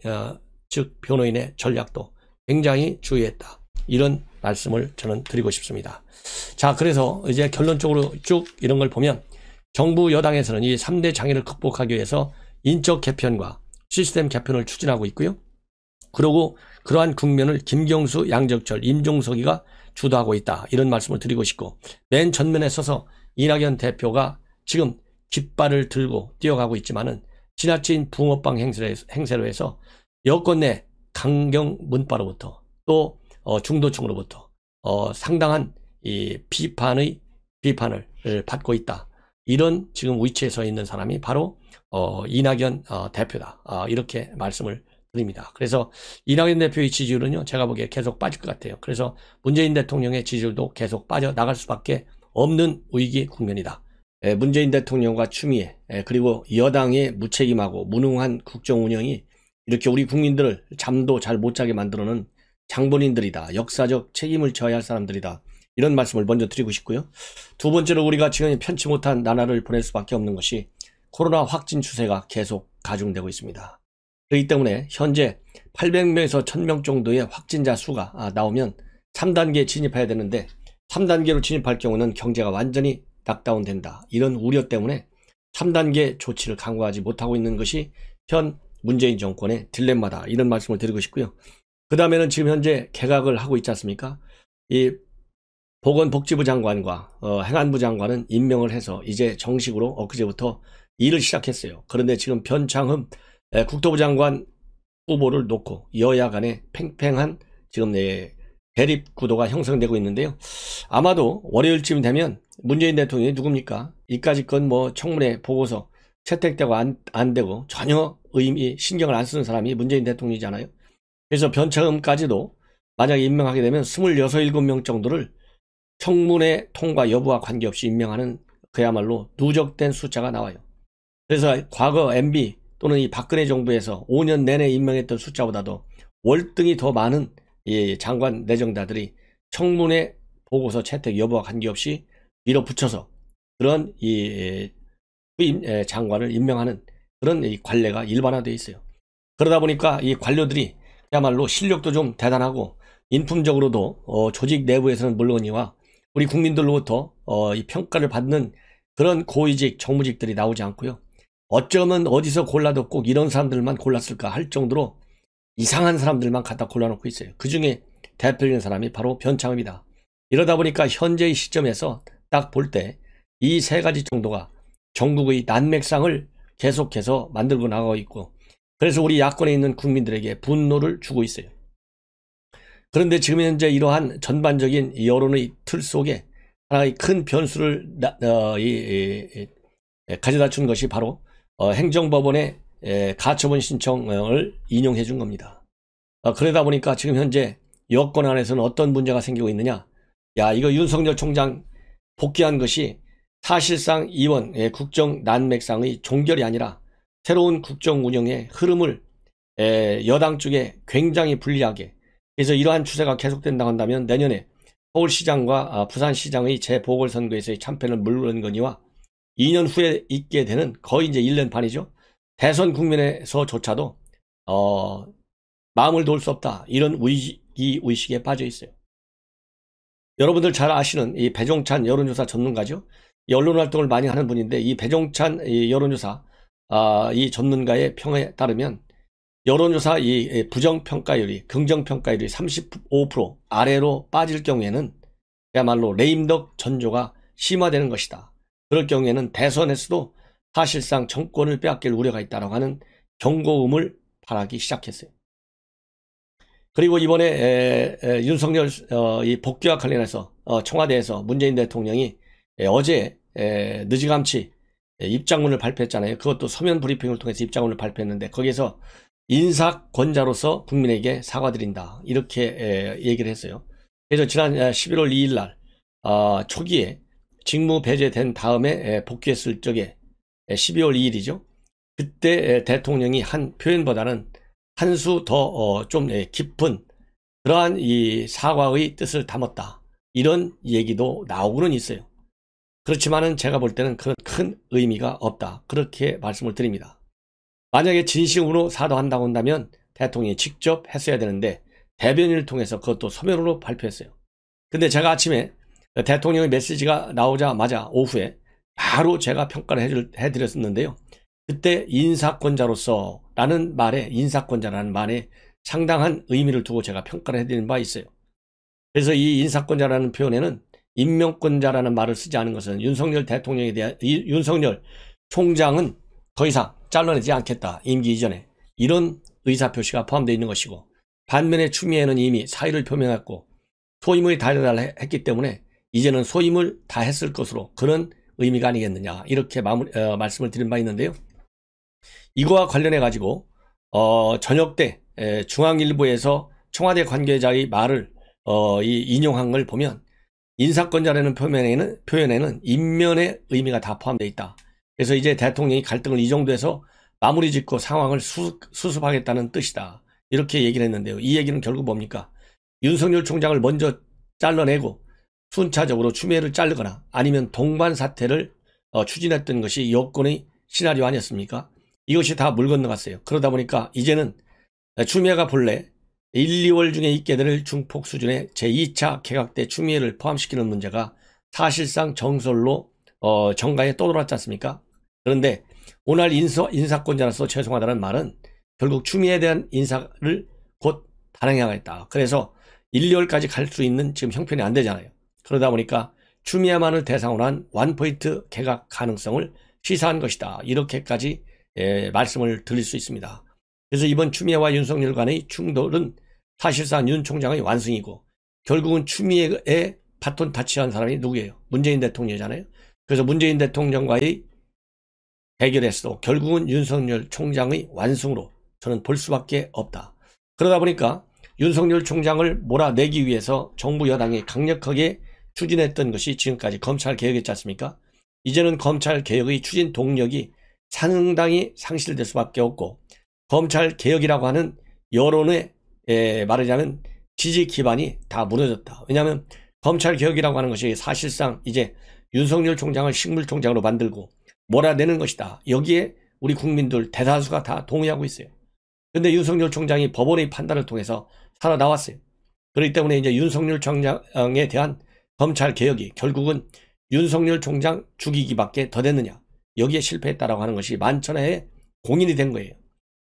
즉 변호인의 전략도 굉장히 주의했다. 이런 말씀을 저는 드리고 싶습니다. 자, 그래서 이제 결론적으로 쭉 이런 걸 보면 정부 여당에서는 이 3대 장애를 극복하기 위해서 인적 개편과 시스템 개편을 추진하고 있고요. 그리고 그러한 국면을 김경수, 양적철, 임종석이가 주도하고 있다. 이런 말씀을 드리고 싶고, 맨 전면에 서서 이낙연 대표가 지금 깃발을 들고 뛰어가고 있지만은 지나친 붕어빵 행세로 해서 여권 내 강경 문파로부터 또 중도층으로부터 상당한 이 비판을 받고 있다. 이런 지금 위치에 서 있는 사람이 바로 이낙연 대표다. 이렇게 말씀을 드립니다. 그래서 이낙연 대표의 지지율은요, 제가 보기에 계속 빠질 것 같아요. 그래서 문재인 대통령의 지지율도 계속 빠져나갈 수밖에 없는 위기 국면이다. 문재인 대통령과 추미애 그리고 여당의 무책임하고 무능한 국정 운영이 이렇게 우리 국민들을 잠도 잘 못 자게 만들어놓은 장본인들이다. 역사적 책임을 져야 할 사람들이다. 이런 말씀을 먼저 드리고 싶고요. 두 번째로 우리가 지금 편치 못한 나날을 보낼 수밖에 없는 것이 코로나 확진 추세가 계속 가중되고 있습니다. 그렇기 때문에 현재 800명에서 1000명 정도의 확진자 수가 나오면 3단계에 진입해야 되는데 3단계로 진입할 경우는 경제가 완전히 락다운 된다. 이런 우려 때문에 3단계 조치를 강구하지 못하고 있는 것이 현 문재인 정권의 딜레마다. 이런 말씀을 드리고 싶고요. 그 다음에는 지금 현재 개각을 하고 있지 않습니까? 이 보건복지부 장관과 행안부 장관은 임명을 해서 이제 정식으로 엊그제부터 일을 시작했어요. 그런데 지금 변창흠 국토부 장관 후보를 놓고 여야 간에 팽팽한 지금 대립 구도가 형성되고 있는데요. 아마도 월요일쯤 되면 문재인 대통령이 누굽니까? 이까짓 건 뭐 청문회 보고서 채택되고 안 되고 전혀 신경을 안 쓰는 사람이 문재인 대통령이잖아요. 그래서 변창흠까지도 만약에 임명하게 되면 26, 7명 정도를 청문회 통과 여부와 관계없이 임명하는 그야말로 누적된 숫자가 나와요. 그래서 과거 MB 또는 이 박근혜 정부에서 5년 내내 임명했던 숫자보다도 월등히 더 많은 이 장관 내정자들이 청문회 보고서 채택 여부와 관계없이 밀어붙여서 그런 이 후임 장관을 임명하는 그런 이 관례가 일반화되어 있어요. 그러다 보니까 이 관료들이 그야말로 실력도 좀 대단하고 인품적으로도 조직 내부에서는 물론이와 우리 국민들로부터 이 평가를 받는 그런 고위직 정무직들이 나오지 않고요. 어쩌면 어디서 골라도 꼭 이런 사람들만 골랐을까 할 정도로 이상한 사람들만 갖다 골라놓고 있어요. 그 중에 대표적인 사람이 바로 변창흠이다. 이러다 보니까 현재의 시점에서 딱 볼 때 이 세 가지 정도가 전국의 난맥상을 계속해서 만들고 나가고 있고, 그래서 우리 야권에 있는 국민들에게 분노를 주고 있어요. 그런데 지금 현재 이러한 전반적인 여론의 틀 속에 하나의 큰 변수를 가져다 준 것이 바로 행정법원의 가처분 신청을 인용해 준 겁니다. 그러다 보니까 지금 현재 여권 안에서는 어떤 문제가 생기고 있느냐. 야, 이거 윤석열 총장 복귀한 것이 사실상 이번 국정 난맥상의 종결이 아니라 새로운 국정 운영의 흐름을 여당 쪽에 굉장히 불리하게, 그래서 이러한 추세가 계속된다고 한다면 내년에 서울시장과 부산시장의 재보궐선거에서의 참패는 물론거니와 2년 후에 있게 되는 거의 이제 1년 반이죠. 대선 국면에서조차도 마음을 놓을 수 없다. 이런 의식에 빠져 있어요. 여러분들 잘 아시는 이 배종찬 여론조사 전문가죠. 이 언론활동을 많이 하는 분인데, 이 배종찬 여론조사 이 전문가의 평에 따르면 여론조사 이 부정평가율이 긍정평가율이 35% 아래로 빠질 경우에는 그야말로 레임덕 전조가 심화되는 것이다. 그럴 경우에는 대선에서도 사실상 정권을 빼앗길 우려가 있다고 하는 경고음을 발하기 시작했어요. 그리고 이번에 윤석열 이 복귀와 관련해서 청와대에서 문재인 대통령이 어제 느지감치 입장문을 발표했잖아요. 그것도 서면 브리핑을 통해서 입장문을 발표했는데 거기에서 인사권자로서 국민에게 사과드린다 이렇게 얘기를 했어요. 그래서 지난 11월 2일 날 초기에 직무 배제된 다음에 복귀했을 적에 12월 2일이죠. 그때 대통령이 한 표현보다는 한 수 더 좀 깊은 그러한 이 사과의 뜻을 담았다. 이런 얘기도 나오고는 있어요. 그렇지만은 제가 볼 때는 그런 큰 의미가 없다. 그렇게 말씀을 드립니다. 만약에 진심으로 사과한다고 한다면 대통령이 직접 했어야 되는데 대변인을 통해서 그것도 서면으로 발표했어요. 근데 제가 아침에 대통령의 메시지가 나오자마자 오후에 바로 제가 평가를 해드렸었는데요. 그때 인사권자로서 라는 말에 인사권자라는 말에 상당한 의미를 두고 제가 평가를 해드린 바 있어요. 그래서 이 인사권자라는 표현에는 임명권자라는 말을 쓰지 않은 것은 윤석열 대통령에 대한 윤석열 총장은 더 이상 잘라내지 않겠다. 임기 이전에 이런 의사표시가 포함되어 있는 것이고 반면에 추미애는 이미 사의를 표명했고 소임을 다해달라 했기 때문에 이제는 소임을 다했을 것으로 그런 의미가 아니겠느냐 이렇게 말씀을 드린 바 있는데요. 이거와 관련해 가지고 저녁 때 중앙일보에서 청와대 관계자의 말을 인용한 걸 보면 인사권자라는 표현에는 인면의 의미가 다 포함되어 있다. 그래서 이제 대통령이 갈등을 이 정도에서 마무리 짓고 상황을 수습하겠다는 뜻이다. 이렇게 얘기를 했는데요. 이 얘기는 결국 뭡니까? 윤석열 총장을 먼저 잘라내고 순차적으로 추미애를 자르거나 아니면 동반 사태를 추진했던 것이 여권의 시나리오 아니었습니까? 이것이 다 물 건너갔어요. 그러다 보니까 이제는 추미애가 본래 1, 2월 중에 있게 될 중폭 수준의 제2차 개각 때 추미애를 포함시키는 문제가 사실상 정설로 정가에 떠돌았지 않습니까? 그런데 오늘 인사권자로서 죄송하다는 말은 결국 추미애에 대한 인사를 곧 단행하겠다. 그래서 1, 2월까지 갈 수 있는 지금 형편이 안 되잖아요. 그러다 보니까 추미애만을 대상으로 한 원포인트 개각 가능성을 시사한 것이다. 이렇게까지 말씀을 드릴 수 있습니다. 그래서 이번 추미애와 윤석열 간의 충돌은 사실상 윤 총장의 완승이고 결국은 추미애의 바톤 타치한 사람이 누구예요? 문재인 대통령이잖아요. 그래서 문재인 대통령과의 대결에서도 결국은 윤석열 총장의 완승으로 저는 볼 수밖에 없다. 그러다 보니까 윤석열 총장을 몰아내기 위해서 정부 여당이 강력하게 추진했던 것이 지금까지 검찰개혁이었지 않습니까? 이제는 검찰개혁의 추진 동력이 상당히 상실될 수밖에 없고 검찰개혁이라고 하는 여론에 말하자면 지지 기반이 다 무너졌다. 왜냐하면 검찰개혁이라고 하는 것이 사실상 이제 윤석열 총장을 식물총장으로 만들고 몰아내는 것이다. 여기에 우리 국민들 대다수가 다 동의하고 있어요. 그런데 윤석열 총장이 법원의 판단을 통해서 살아나왔어요. 그렇기 때문에 이제 윤석열 총장에 대한 검찰개혁이 결국은 윤석열 총장 죽이기밖에 더 됐느냐. 여기에 실패했다라고 하는 것이 만천하에 공인이 된 거예요.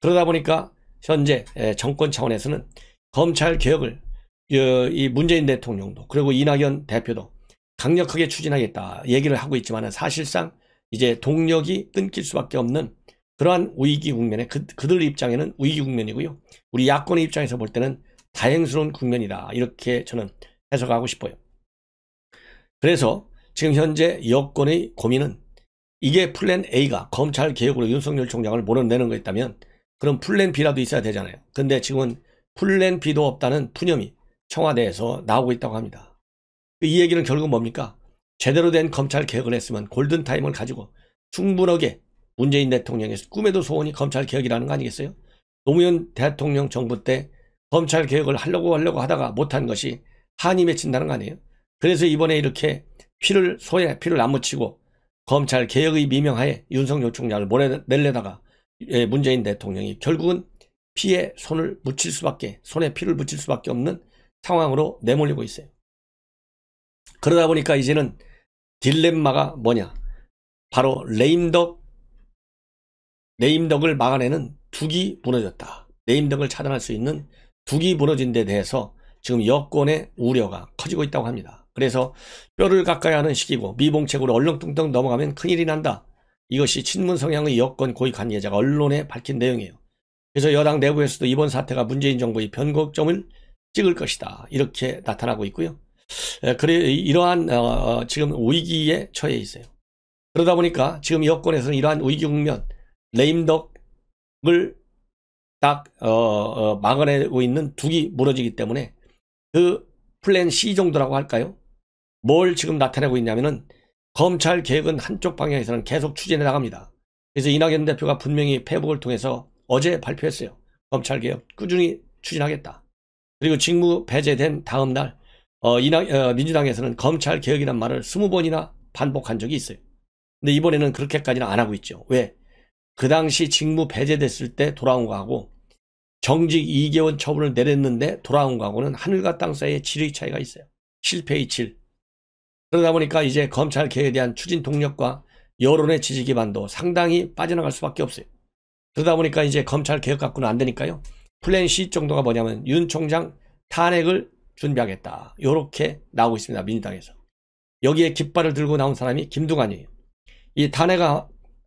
그러다 보니까 현재 정권 차원에서는 검찰개혁을 이 문재인 대통령도 그리고 이낙연 대표도 강력하게 추진하겠다 얘기를 하고 있지만 사실상 이제 동력이 끊길 수밖에 없는 그러한 위기 국면에 그들 입장에는 위기 국면이고요. 우리 야권의 입장에서 볼 때는 다행스러운 국면이다. 이렇게 저는 해석하고 싶어요. 그래서 지금 현재 여권의 고민은 이게 플랜 A가 검찰개혁으로 윤석열 총장을 몰아내는 거였다면 그럼 플랜 B라도 있어야 되잖아요. 근데 지금은 플랜 B도 없다는 푸념이 청와대에서 나오고 있다고 합니다. 이 얘기는 결국 뭡니까? 제대로 된 검찰개혁을 했으면 골든타임을 가지고 충분하게 문재인 대통령의 꿈에도 소원이 검찰개혁이라는 거 아니겠어요? 노무현 대통령 정부 때 검찰개혁을 하려고 하다가 못한 것이 한이 맺힌다는 거 아니에요? 그래서 이번에 이렇게 피를 안 묻히고 검찰개혁의 미명하에 윤석열 총장을 몰아내려다가 문재인 대통령이 결국은 피에 손에 피를 묻힐 수밖에 없는 상황으로 내몰리고 있어요. 그러다 보니까 이제는 딜레마가 뭐냐? 바로 레임덕을 막아내는 둑이 무너졌다. 레임덕을 차단할 수 있는 둑이 무너진 데 대해서 지금 여권의 우려가 커지고 있다고 합니다. 그래서 뼈를 깎아야 하는 시기고 미봉책으로 얼렁뚱땅 넘어가면 큰일이 난다. 이것이 친문 성향의 여권 고위 관계자가 언론에 밝힌 내용이에요. 그래서 여당 내부에서도 이번 사태가 문재인 정부의 변곡점을 찍을 것이다. 이렇게 나타나고 있고요. 그래 이러한 지금 위기에 처해 있어요. 그러다 보니까 지금 여권에서는 이러한 위기 국면 레임덕을 딱 막아내고 있는 둑이 무너지기 때문에 그 플랜 C 정도라고 할까요? 뭘 지금 나타내고 있냐면은 검찰 개혁은 한쪽 방향에서는 계속 추진해 나갑니다. 그래서 이낙연 대표가 분명히 페이북을 통해서 어제 발표했어요. 검찰 개혁 꾸준히 추진하겠다. 그리고 직무 배제된 다음 날 민주당에서는 검찰 개혁이란 말을 20번이나 반복한 적이 있어요. 근데 이번에는 그렇게까지는 안 하고 있죠. 왜? 그 당시 직무 배제됐을 때 돌아온 거하고 정직 2개월 처분을 내렸는데 돌아온 거하고는 하늘과 땅 사이의 질의 차이가 있어요. 실패의 질. 그러다 보니까 이제 검찰 개혁에 대한 추진 동력과 여론의 지지 기반도 상당히 빠져나갈 수밖에 없어요. 그러다 보니까 이제 검찰 개혁 갖고는 안 되니까요. 플랜 C 정도가 뭐냐면 윤 총장 탄핵을 준비하겠다. 이렇게 나오고 있습니다. 민주당에서. 여기에 깃발을 들고 나온 사람이 김두관이에요. 이 탄핵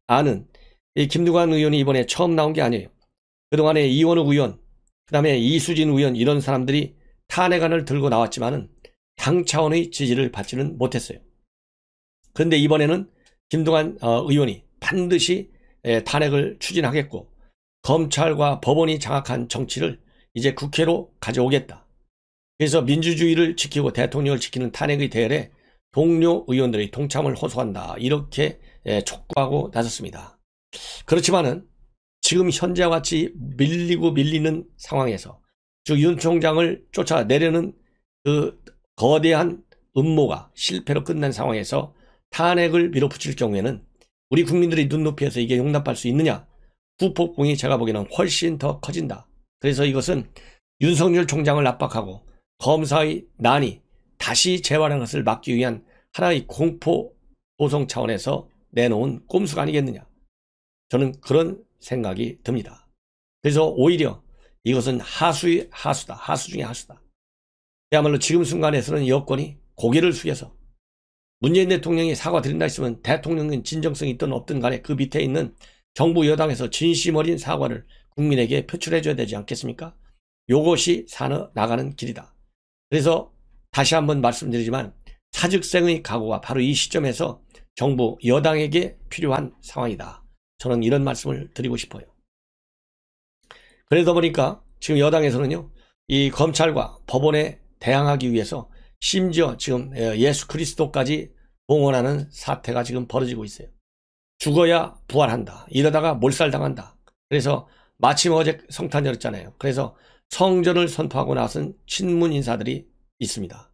안은 이 김두관 의원이 이번에 처음 나온 게 아니에요. 그동안에 이원욱 의원, 그 다음에 이수진 의원 이런 사람들이 탄핵안을 들고 나왔지만은 당 차원의 지지를 받지는 못했어요. 그런데 이번에는 김두관 의원이 반드시 탄핵을 추진하겠고 검찰과 법원이 장악한 정치를 이제 국회로 가져오겠다. 그래서 민주주의를 지키고 대통령을 지키는 탄핵의 대열에 동료 의원들의 동참을 호소한다. 이렇게 촉구하고 나섰습니다. 그렇지만은 지금 현재와 같이 밀리는 상황에서 즉 윤 총장을 쫓아내려는 그 거대한 음모가 실패로 끝난 상황에서 탄핵을 밀어붙일 경우에는 우리 국민들이 눈높이에서 이게 용납할 수 있느냐? 후폭풍이 제가 보기에는 훨씬 더 커진다. 그래서 이것은 윤석열 총장을 압박하고 검사의 난이 다시 재활하는 것을 막기 위한 하나의 공포 소송 차원에서 내놓은 꼼수가 아니겠느냐. 저는 그런 생각이 듭니다. 그래서 오히려 이것은 하수의 하수다. 하수 중에 하수다. 그야말로 지금 순간에서는 여권이 고개를 숙여서 문재인 대통령이 사과드린다 했으면 대통령은 진정성이 있든 없든 간에 그 밑에 있는 정부 여당에서 진심 어린 사과를 국민에게 표출해줘야 되지 않겠습니까? 이것이 나가는 길이다. 그래서 다시 한번 말씀드리지만 사직생의 각오가 바로 이 시점에서 정부 여당에게 필요한 상황이다. 저는 이런 말씀을 드리고 싶어요. 그러다 보니까 지금 여당에서는요, 이 검찰과 법원에 대항하기 위해서 심지어 지금 예수 그리스도까지 봉헌하는 사태가 지금 벌어지고 있어요. 죽어야 부활한다. 이러다가 몰살당한다. 그래서 마침 어제 성탄절이었잖아요. 그래서 성전을 선포하고 나선 친문 인사들이 있습니다.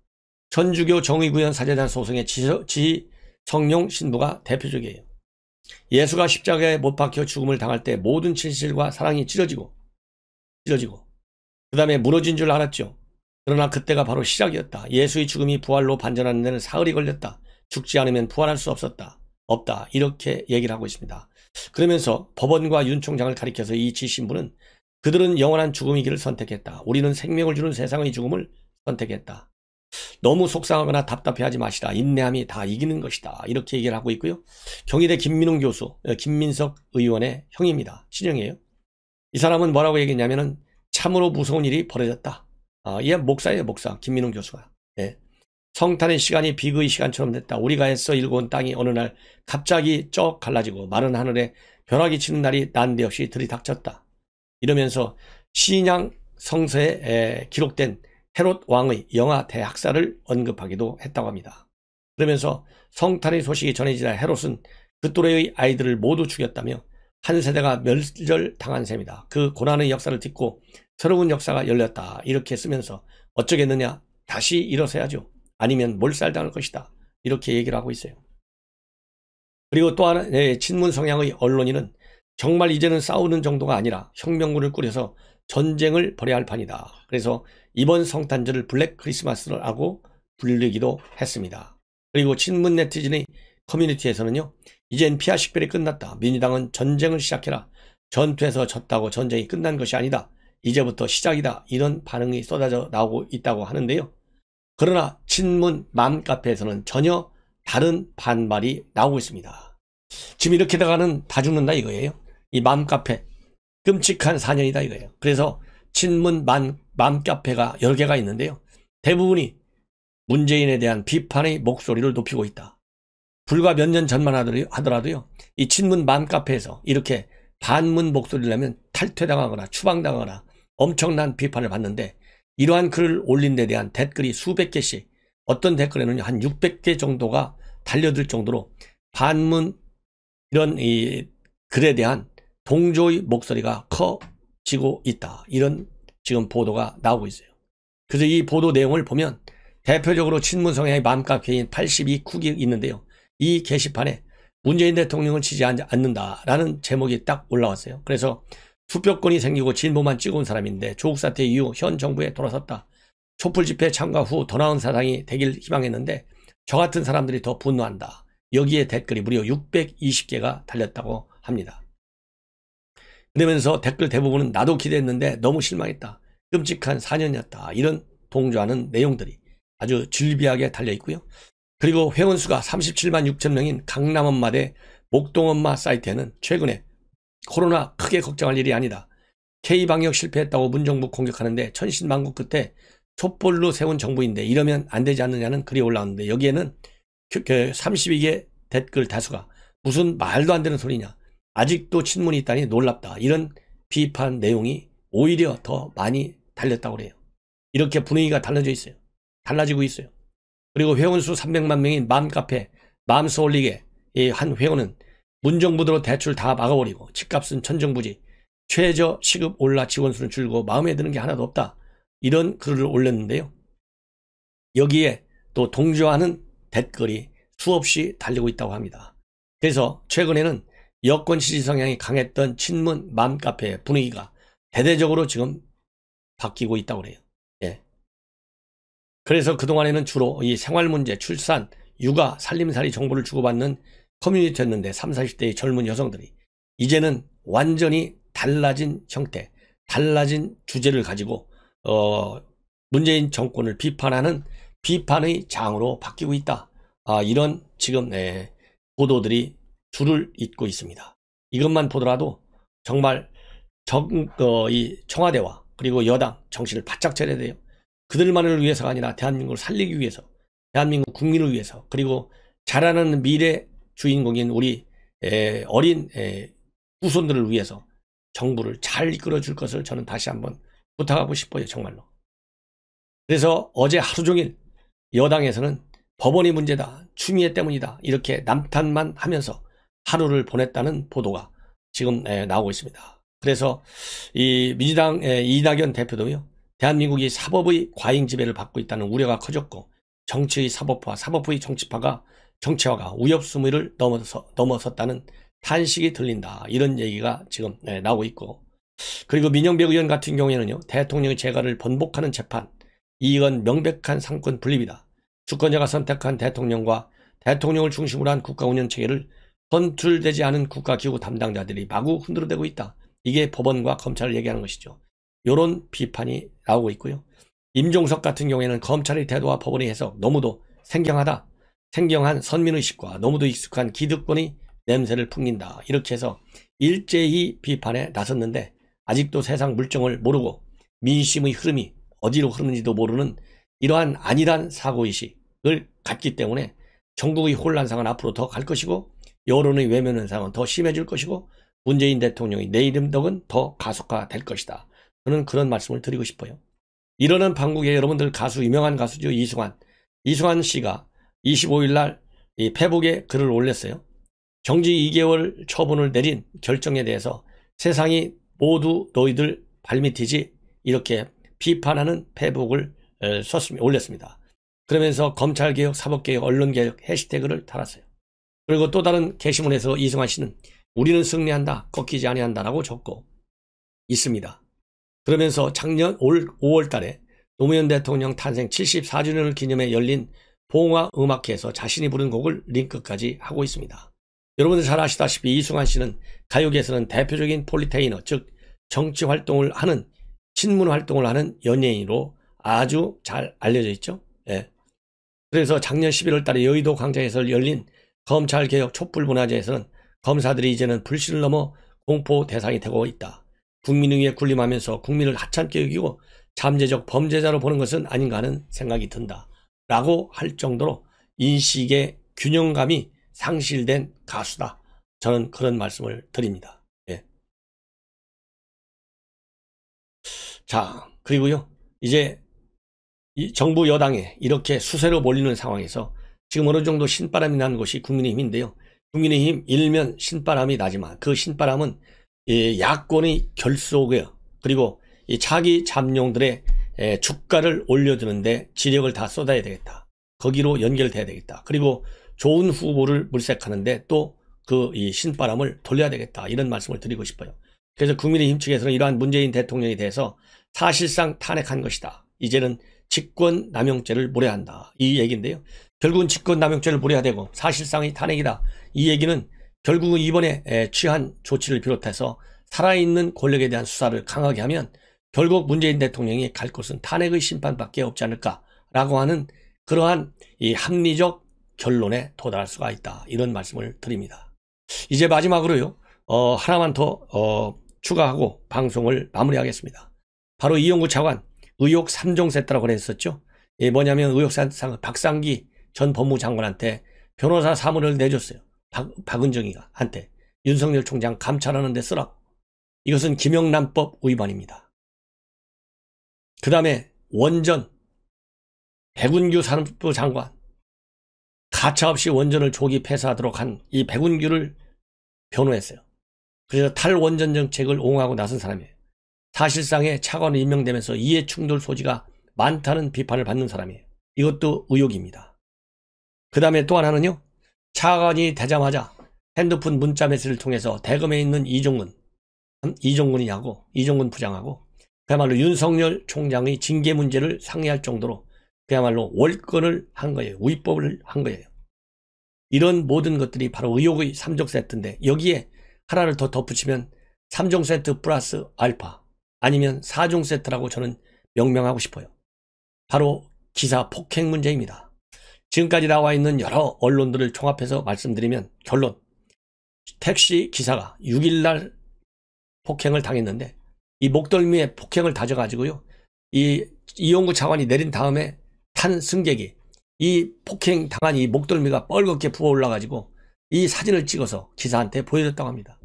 천주교 정의구현 사제단 소송의 지성용 신부가 대표적이에요. 예수가 십자가에 못 박혀 죽음을 당할 때 모든 진실과 사랑이 찢어지고 그 다음에 무너진 줄 알았죠. 그러나 그때가 바로 시작이었다. 예수의 죽음이 부활로 반전하는 데는 사흘이 걸렸다. 죽지 않으면 부활할 수 없다. 이렇게 얘기를 하고 있습니다. 그러면서 법원과 윤 총장을 가리켜서 이 지신부는 그들은 영원한 죽음이기를 선택했다. 우리는 생명을 주는 세상의 죽음을 선택했다. 너무 속상하거나 답답해하지 마시라. 인내함이 다 이기는 것이다. 이렇게 얘기를 하고 있고요. 경희대 김민웅 교수, 김민석 의원의 형입니다. 친형이에요. 이 사람은 뭐라고 얘기했냐면은 참으로 무서운 일이 벌어졌다. 얘 목사예요, 목사. 김민웅 교수가. 예. 성탄의 시간이 비극의 시간처럼 됐다. 우리가 애써 일궈온 땅이 어느 날 갑자기 쩍 갈라지고 마른 하늘에 벼락이 치는 날이 난데없이 들이닥쳤다. 이러면서 신약 성서에 기록된 헤롯 왕의 영아 대학살을 언급하기도 했다고 합니다. 그러면서 성탄의 소식이 전해지자 헤롯은 그 또래의 아이들을 모두 죽였다며 한 세대가 멸절당한 셈이다. 그 고난의 역사를 딛고 새로운 역사가 열렸다. 이렇게 쓰면서 어쩌겠느냐. 다시 일어서야죠. 아니면 몰살당할 것이다. 이렇게 얘기를 하고 있어요. 그리고 또 하나 친문 성향의 언론인은 정말 이제는 싸우는 정도가 아니라 혁명군을 꾸려서 전쟁을 벌여야 할 판이다. 그래서 이번 성탄절을 블랙 크리스마스라고 불리기도 했습니다. 그리고 친문 네티즌의 커뮤니티에서는요. 이젠 피아 식별이 끝났다. 민주당은 전쟁을 시작해라. 전투에서 졌다고 전쟁이 끝난 것이 아니다. 이제부터 시작이다. 이런 반응이 쏟아져 나오고 있다고 하는데요. 그러나 친문 맘카페에서는 전혀 다른 반발이 나오고 있습니다. 지금 이렇게 다가는 다 죽는다 이거예요. 이 맘카페 끔찍한 사년이다 이거예요. 그래서 친문 맘카페가 여러 개가 있는데요. 대부분이 문재인에 대한 비판의 목소리를 높이고 있다. 불과 몇 년 전만 하더라도요. 이 친문 맘카페에서 이렇게 반문 목소리를 내면 탈퇴당하거나 추방당하거나 엄청난 비판을 받는데 이러한 글을 올린 데 대한 댓글이 수백 개씩 어떤 댓글에는 한 600개 정도가 달려들 정도로 반문 이런 이 글에 대한 동조의 목소리가 커지고 있다. 이런 지금 보도가 나오고 있어요. 그래서 이 보도 내용을 보면 대표적으로 친문 성향의 맘카페인 82쿡이 있는데요. 이 게시판에 문재인 대통령을 지지하지 않는다라는 제목이 딱 올라왔어요. 그래서 투표권이 생기고 진보만 찍어온 사람인데 조국 사태 이후 현 정부에 돌아섰다. 촛불 집회 참가 후 더 나은 사상이 되길 희망했는데 저 같은 사람들이 더 분노한다. 여기에 댓글이 무려 620개가 달렸다고 합니다. 그러면서 댓글 대부분은 나도 기대했는데 너무 실망했다. 끔찍한 4년이었다. 이런 동조하는 내용들이 아주 질비하게 달려 있고요. 그리고 회원수가 37만 6천 명인 강남엄마대 목동엄마 사이트에는 최근에 코로나 크게 걱정할 일이 아니다. K방역 실패했다고 문정부 공격하는데 천신만고 끝에 촛불로 세운 정부인데 이러면 안 되지 않느냐는 글이 올라왔는데 여기에는 32개 댓글 다수가 무슨 말도 안 되는 소리냐. 아직도 친문이 있다니 놀랍다. 이런 비판 내용이 오히려 더 많이 달렸다고 그래요. 이렇게 분위기가 달라지고 있어요. 그리고 회원수 300만 명인 맘카페 맘스홀릭의 한 회원은 문정부대로 대출 다 막아버리고 집값은 천정부지 최저 시급 올라 직원수는 줄고 마음에 드는 게 하나도 없다. 이런 글을 올렸는데요. 여기에 또 동조하는 댓글이 수없이 달리고 있다고 합니다. 그래서 최근에는 여권 지지 성향이 강했던 친문 맘카페 분위기가 대대적으로 지금 바뀌고 있다고 그래요. 예. 그래서 그동안에는 주로 이 생활문제, 출산, 육아, 살림살이 정보를 주고받는 커뮤니티였는데 30, 40대의 젊은 여성들이 이제는 완전히 달라진 형태, 달라진 주제를 가지고 문재인 정권을 비판하는 비판의 장으로 바뀌고 있다. 이런 지금 보도들이 줄을 잇고 있습니다. 이것만 보더라도 정말 이 청와대와 그리고 여당 정신을 바짝 차려야 돼요. 그들만을 위해서가 아니라 대한민국을 살리기 위해서, 대한민국 국민을 위해서, 그리고 자라나는 미래 주인공인 우리 어린 후손들을 위해서 정부를 잘 이끌어줄 것을 저는 다시 한번 부탁하고 싶어요. 정말로. 그래서 어제 하루 종일 여당에서는 법원이 문제다, 추미애 때문이다 이렇게 남탓만 하면서 하루를 보냈다는 보도가 지금 나오고 있습니다. 그래서 이 민주당 이낙연 대표도요. 대한민국이 사법의 과잉 지배를 받고 있다는 우려가 커졌고 정치의 사법화, 사법의 정치화가 위협수위를 넘어섰다는 탄식이 들린다. 이런 얘기가 지금 나오고 있고, 그리고 민영배 의원 같은 경우에는요. 대통령의 재가를 번복하는 재판, 이건 명백한 상권 분립이다. 주권자가 선택한 대통령과 대통령을 중심으로 한 국가 운영 체계를 선출되지 않은 국가기구 담당자들이 마구 흔들어대고 있다. 이게 법원과 검찰을 얘기하는 것이죠. 이런 비판이 나오고 있고요. 임종석 같은 경우에는 검찰의 태도와 법원의 해석 너무도 생경한 선민의식과 너무도 익숙한 기득권의 냄새를 풍긴다. 이렇게 해서 일제히 비판에 나섰는데 아직도 세상 물정을 모르고 민심의 흐름이 어디로 흐르는지도 모르는 이러한 안일한 사고의식을 갖기 때문에 전국의 혼란상은 앞으로 더 갈 것이고 여론의 외면 현상은 더 심해질 것이고 문재인 대통령의 내일음덕은 더 가속화될 것이다. 저는 그런 말씀을 드리고 싶어요. 이러는 방국에 여러분들 유명한 가수죠. 이승환 씨가 25일 날 이 페북에 글을 올렸어요. 정지 2개월 처분을 내린 결정에 대해서 세상이 모두 너희들 발밑이지 이렇게 비판하는 페북을 올렸습니다. 그러면서 검찰개혁, 사법개혁, 언론개혁 해시태그를 달았어요. 그리고 또 다른 게시문에서 이승환 씨는 우리는 승리한다, 꺾이지 아니한다 라고 적고 있습니다. 그러면서 작년 5월 달에 노무현 대통령 탄생 74주년을 기념해 열린 봉화음악회에서 자신이 부른 곡을 링크까지 하고 있습니다. 여러분들 잘 아시다시피 이승환 씨는 가요계에서는 대표적인 폴리테이너, 즉 정치 활동을 하는, 친문 활동을 하는 연예인으로 아주 잘 알려져 있죠. 예. 그래서 작년 11월 달에 여의도 광장에서 열린 검찰개혁 촛불문화제에서는 검사들이 이제는 불신을 넘어 공포 대상이 되고 있다. 국민의회에 군림하면서 국민을 하찮게 여기고 잠재적 범죄자로 보는 것은 아닌가 하는 생각이 든다 라고 할 정도로 인식의 균형감이 상실된 가수다. 저는 그런 말씀을 드립니다. 예. 자, 그리고요, 이제 이 정부 여당에 이렇게 수세로 몰리는 상황에서 지금 어느 정도 신바람이 난 곳이 국민의힘인데요. 국민의힘 일면 신바람이 나지만 그 신바람은 야권의 결속이에요. 그리고 이 차기 잠룡들의 주가를 올려주는데 지력을 다 쏟아야 되겠다. 거기로 연결돼야 되겠다. 그리고 좋은 후보를 물색하는데 또 그 이 신바람을 돌려야 되겠다. 이런 말씀을 드리고 싶어요. 그래서 국민의힘 측에서는 이러한 문재인 대통령에 대해서 사실상 탄핵한 것이다. 이제는 직권남용죄를 물어야한다. 이 얘기인데요. 결국은 직권남용죄를 물어야 되고 사실상의 탄핵이다. 이 얘기는 결국은 이번에 취한 조치를 비롯해서 살아있는 권력에 대한 수사를 강하게 하면 결국 문재인 대통령이 갈 곳은 탄핵의 심판밖에 없지 않을까라고 하는 그러한 이 합리적 결론에 도달할 수가 있다. 이런 말씀을 드립니다. 이제 마지막으로요. 하나만 더 추가하고 방송을 마무리하겠습니다. 바로 이용구 차관 의혹 3종 세트라고 그랬었죠. 뭐냐면 의혹 박상기 전 법무장관한테 변호사 사무를 내줬어요. 박은정이가 한테 윤석열 총장 감찰하는 데 쓰라고. 이것은 김영란법 위반입니다. 그 다음에 원전 백운규 산업부 장관 가차없이 원전을 조기 폐쇄하도록 한 이 백운규를 변호했어요. 그래서 탈원전 정책을 옹호하고 나선 사람이에요. 사실상의 차관으로 임명되면서 이해충돌 소지가 많다는 비판을 받는 사람이에요. 이것도 의혹입니다. 그 다음에 또 하나는요. 차관이 되자마자 핸드폰 문자 메시지를 통해서 대검에 있는 이종근 부장하고 그야말로 윤석열 총장의 징계 문제를 상의할 정도로 그야말로 월권을 한 거예요. 위법을 한 거예요. 이런 모든 것들이 바로 의혹의 3종 세트인데 여기에 하나를 더 덧붙이면 3종 세트 플러스 알파 아니면 4종 세트라고 저는 명명하고 싶어요. 바로 기사 폭행 문제입니다. 지금까지 나와 있는 여러 언론들을 종합해서 말씀드리면 결론, 택시 기사가 6일날 폭행을 당했는데 이 목덜미에 폭행을 다져가지고요. 이용구 차관이 내린 다음에 탄 승객이 이 폭행 당한 이 목덜미가 뻘겋게 부어올라가지고 이 사진을 찍어서 기사한테 보여줬다고 합니다.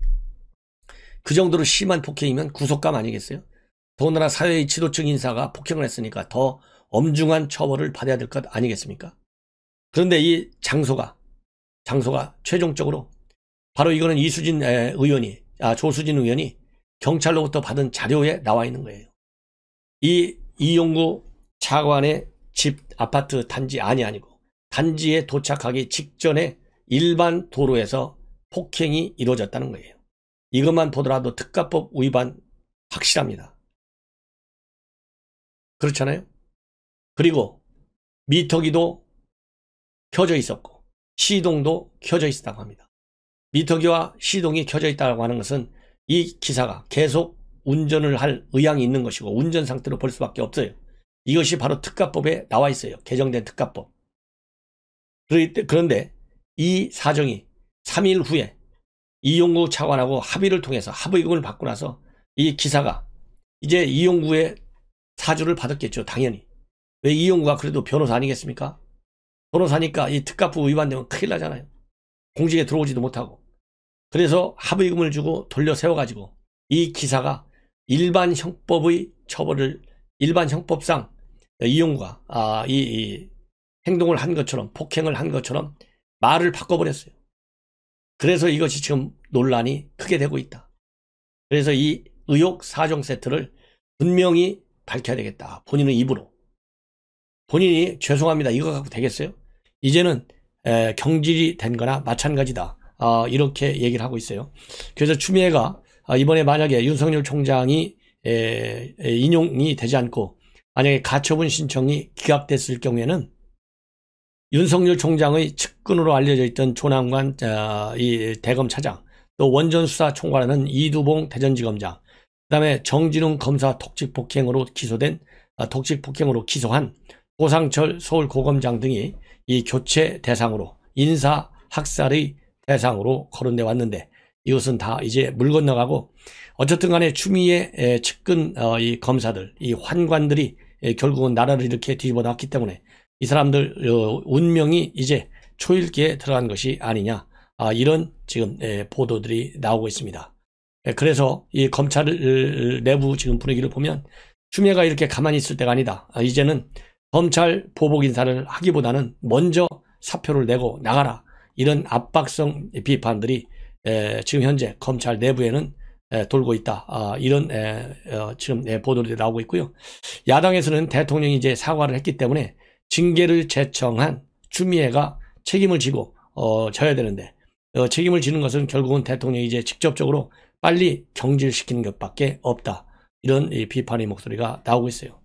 그 정도로 심한 폭행이면 구속감 아니겠어요? 더군다나 사회의 지도층 인사가 폭행을 했으니까 더 엄중한 처벌을 받아야 될 것 아니겠습니까? 그런데 이 장소가 최종적으로 바로 이거는 조수진 의원이 경찰로부터 받은 자료에 나와 있는 거예요. 이 이용구 차관의 집 아파트 단지 아니고 단지에 도착하기 직전에 일반 도로에서 폭행이 이루어졌다는 거예요. 이것만 보더라도 특가법 위반 확실합니다. 그렇잖아요? 그리고 미터기도 켜져 있었고 시동도 켜져 있었다고 합니다. 미터기와 시동이 켜져 있다고 하는 것은 이 기사가 계속 운전을 할 의향이 있는 것이고 운전 상태로 볼 수밖에 없어요. 이것이 바로 특가법에 나와 있어요. 개정된 특가법. 그런데 이 사정이 3일 후에 이용구 차관하고 합의를 통해서 합의금을 받고 나서 이 기사가 이제 이용구의 사주를 받았겠죠. 당연히. 왜 이용구가 그래도 변호사 아니겠습니까? 변호사니까 이 특가법 위반되면 큰일 나잖아요. 공직에 들어오지도 못하고. 그래서 합의금을 주고 돌려 세워가지고 이 기사가 일반 형법상 이용구가 이 행동을 한 것처럼 폭행을 한 것처럼 말을 바꿔버렸어요. 그래서 이것이 지금 논란이 크게 되고 있다. 그래서 이 의혹 4종 세트를 분명히 밝혀야 되겠다. 본인의 입으로. 본인이 죄송합니다. 이거 갖고 되겠어요? 이제는 경질이 된 거나 마찬가지다. 이렇게 얘기를 하고 있어요. 그래서 추미애가 이번에 만약에 윤석열 총장이 인용이 되지 않고 만약에 가처분 신청이 기각됐을 경우에는 윤석열 총장의 측근으로 알려져 있던 조남관 이 대검 차장, 또 원전 수사 총괄하는 이두봉 대전지검장, 그다음에 정진웅 검사 독직폭행으로 기소한 고상철 서울고검장 등이 이 교체 대상으로 인사 학살의 대상으로 거론돼 왔는데 이것은 다 이제 물 건너가고 어쨌든 간에 추미애 측근 이 검사들, 이 환관들이 결국은 나라를 이렇게 뒤집어 놨기 때문에 이 사람들 운명이 이제 초읽기에 들어간 것이 아니냐, 이런 지금 보도들이 나오고 있습니다. 그래서 이 검찰 내부 지금 분위기를 보면 추미애가 이렇게 가만히 있을 때가 아니다. 이제는 검찰 보복 인사를 하기보다는 먼저 사표를 내고 나가라, 이런 압박성 비판들이 지금 현재 검찰 내부에는 돌고 있다. 이런 지금 보도들이 나오고 있고요. 야당에서는 대통령이 이제 사과를 했기 때문에 징계를 제청한 추미애가 책임을 지고 져야 되는데, 책임을 지는 것은 결국은 대통령이 이제 직접적으로 빨리 경질시키는 것밖에 없다. 이런 비판의 목소리가 나오고 있어요.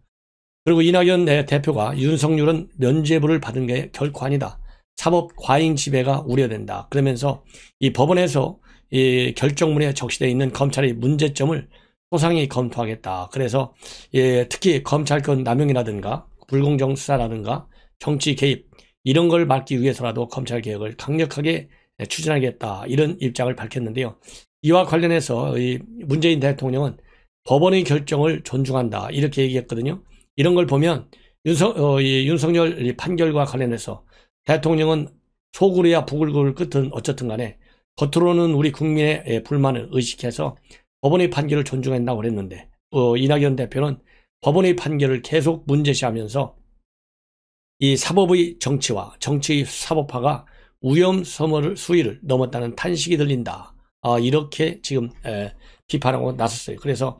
그리고 이낙연 대표가 윤석열은 면죄부를 받은 게 결코 아니다. 사법 과잉 지배가 우려된다. 그러면서 이 법원에서 이 결정문에 적시되어 있는 검찰의 문제점을 소상히 검토하겠다. 그래서 특히 검찰권 남용이라든가 불공정 수사라든가 정치 개입, 이런 걸 막기 위해서라도 검찰 개혁을 강력하게 추진하겠다. 이런 입장을 밝혔는데요. 이와 관련해서 이 문재인 대통령은 법원의 결정을 존중한다, 이렇게 얘기했거든요. 이런 걸 보면 윤석열 판결과 관련해서 대통령은 속으로야 부글부글 끓든 어쨌든 간에 겉으로는 우리 국민의 불만을 의식해서 법원의 판결을 존중한다고 그랬는데, 이낙연 대표는 법원의 판결을 계속 문제시하면서 이 사법의 정치와 정치의 사법화가 수위를 넘었다는 탄식이 들린다. 이렇게 지금 비판하고 나섰어요. 그래서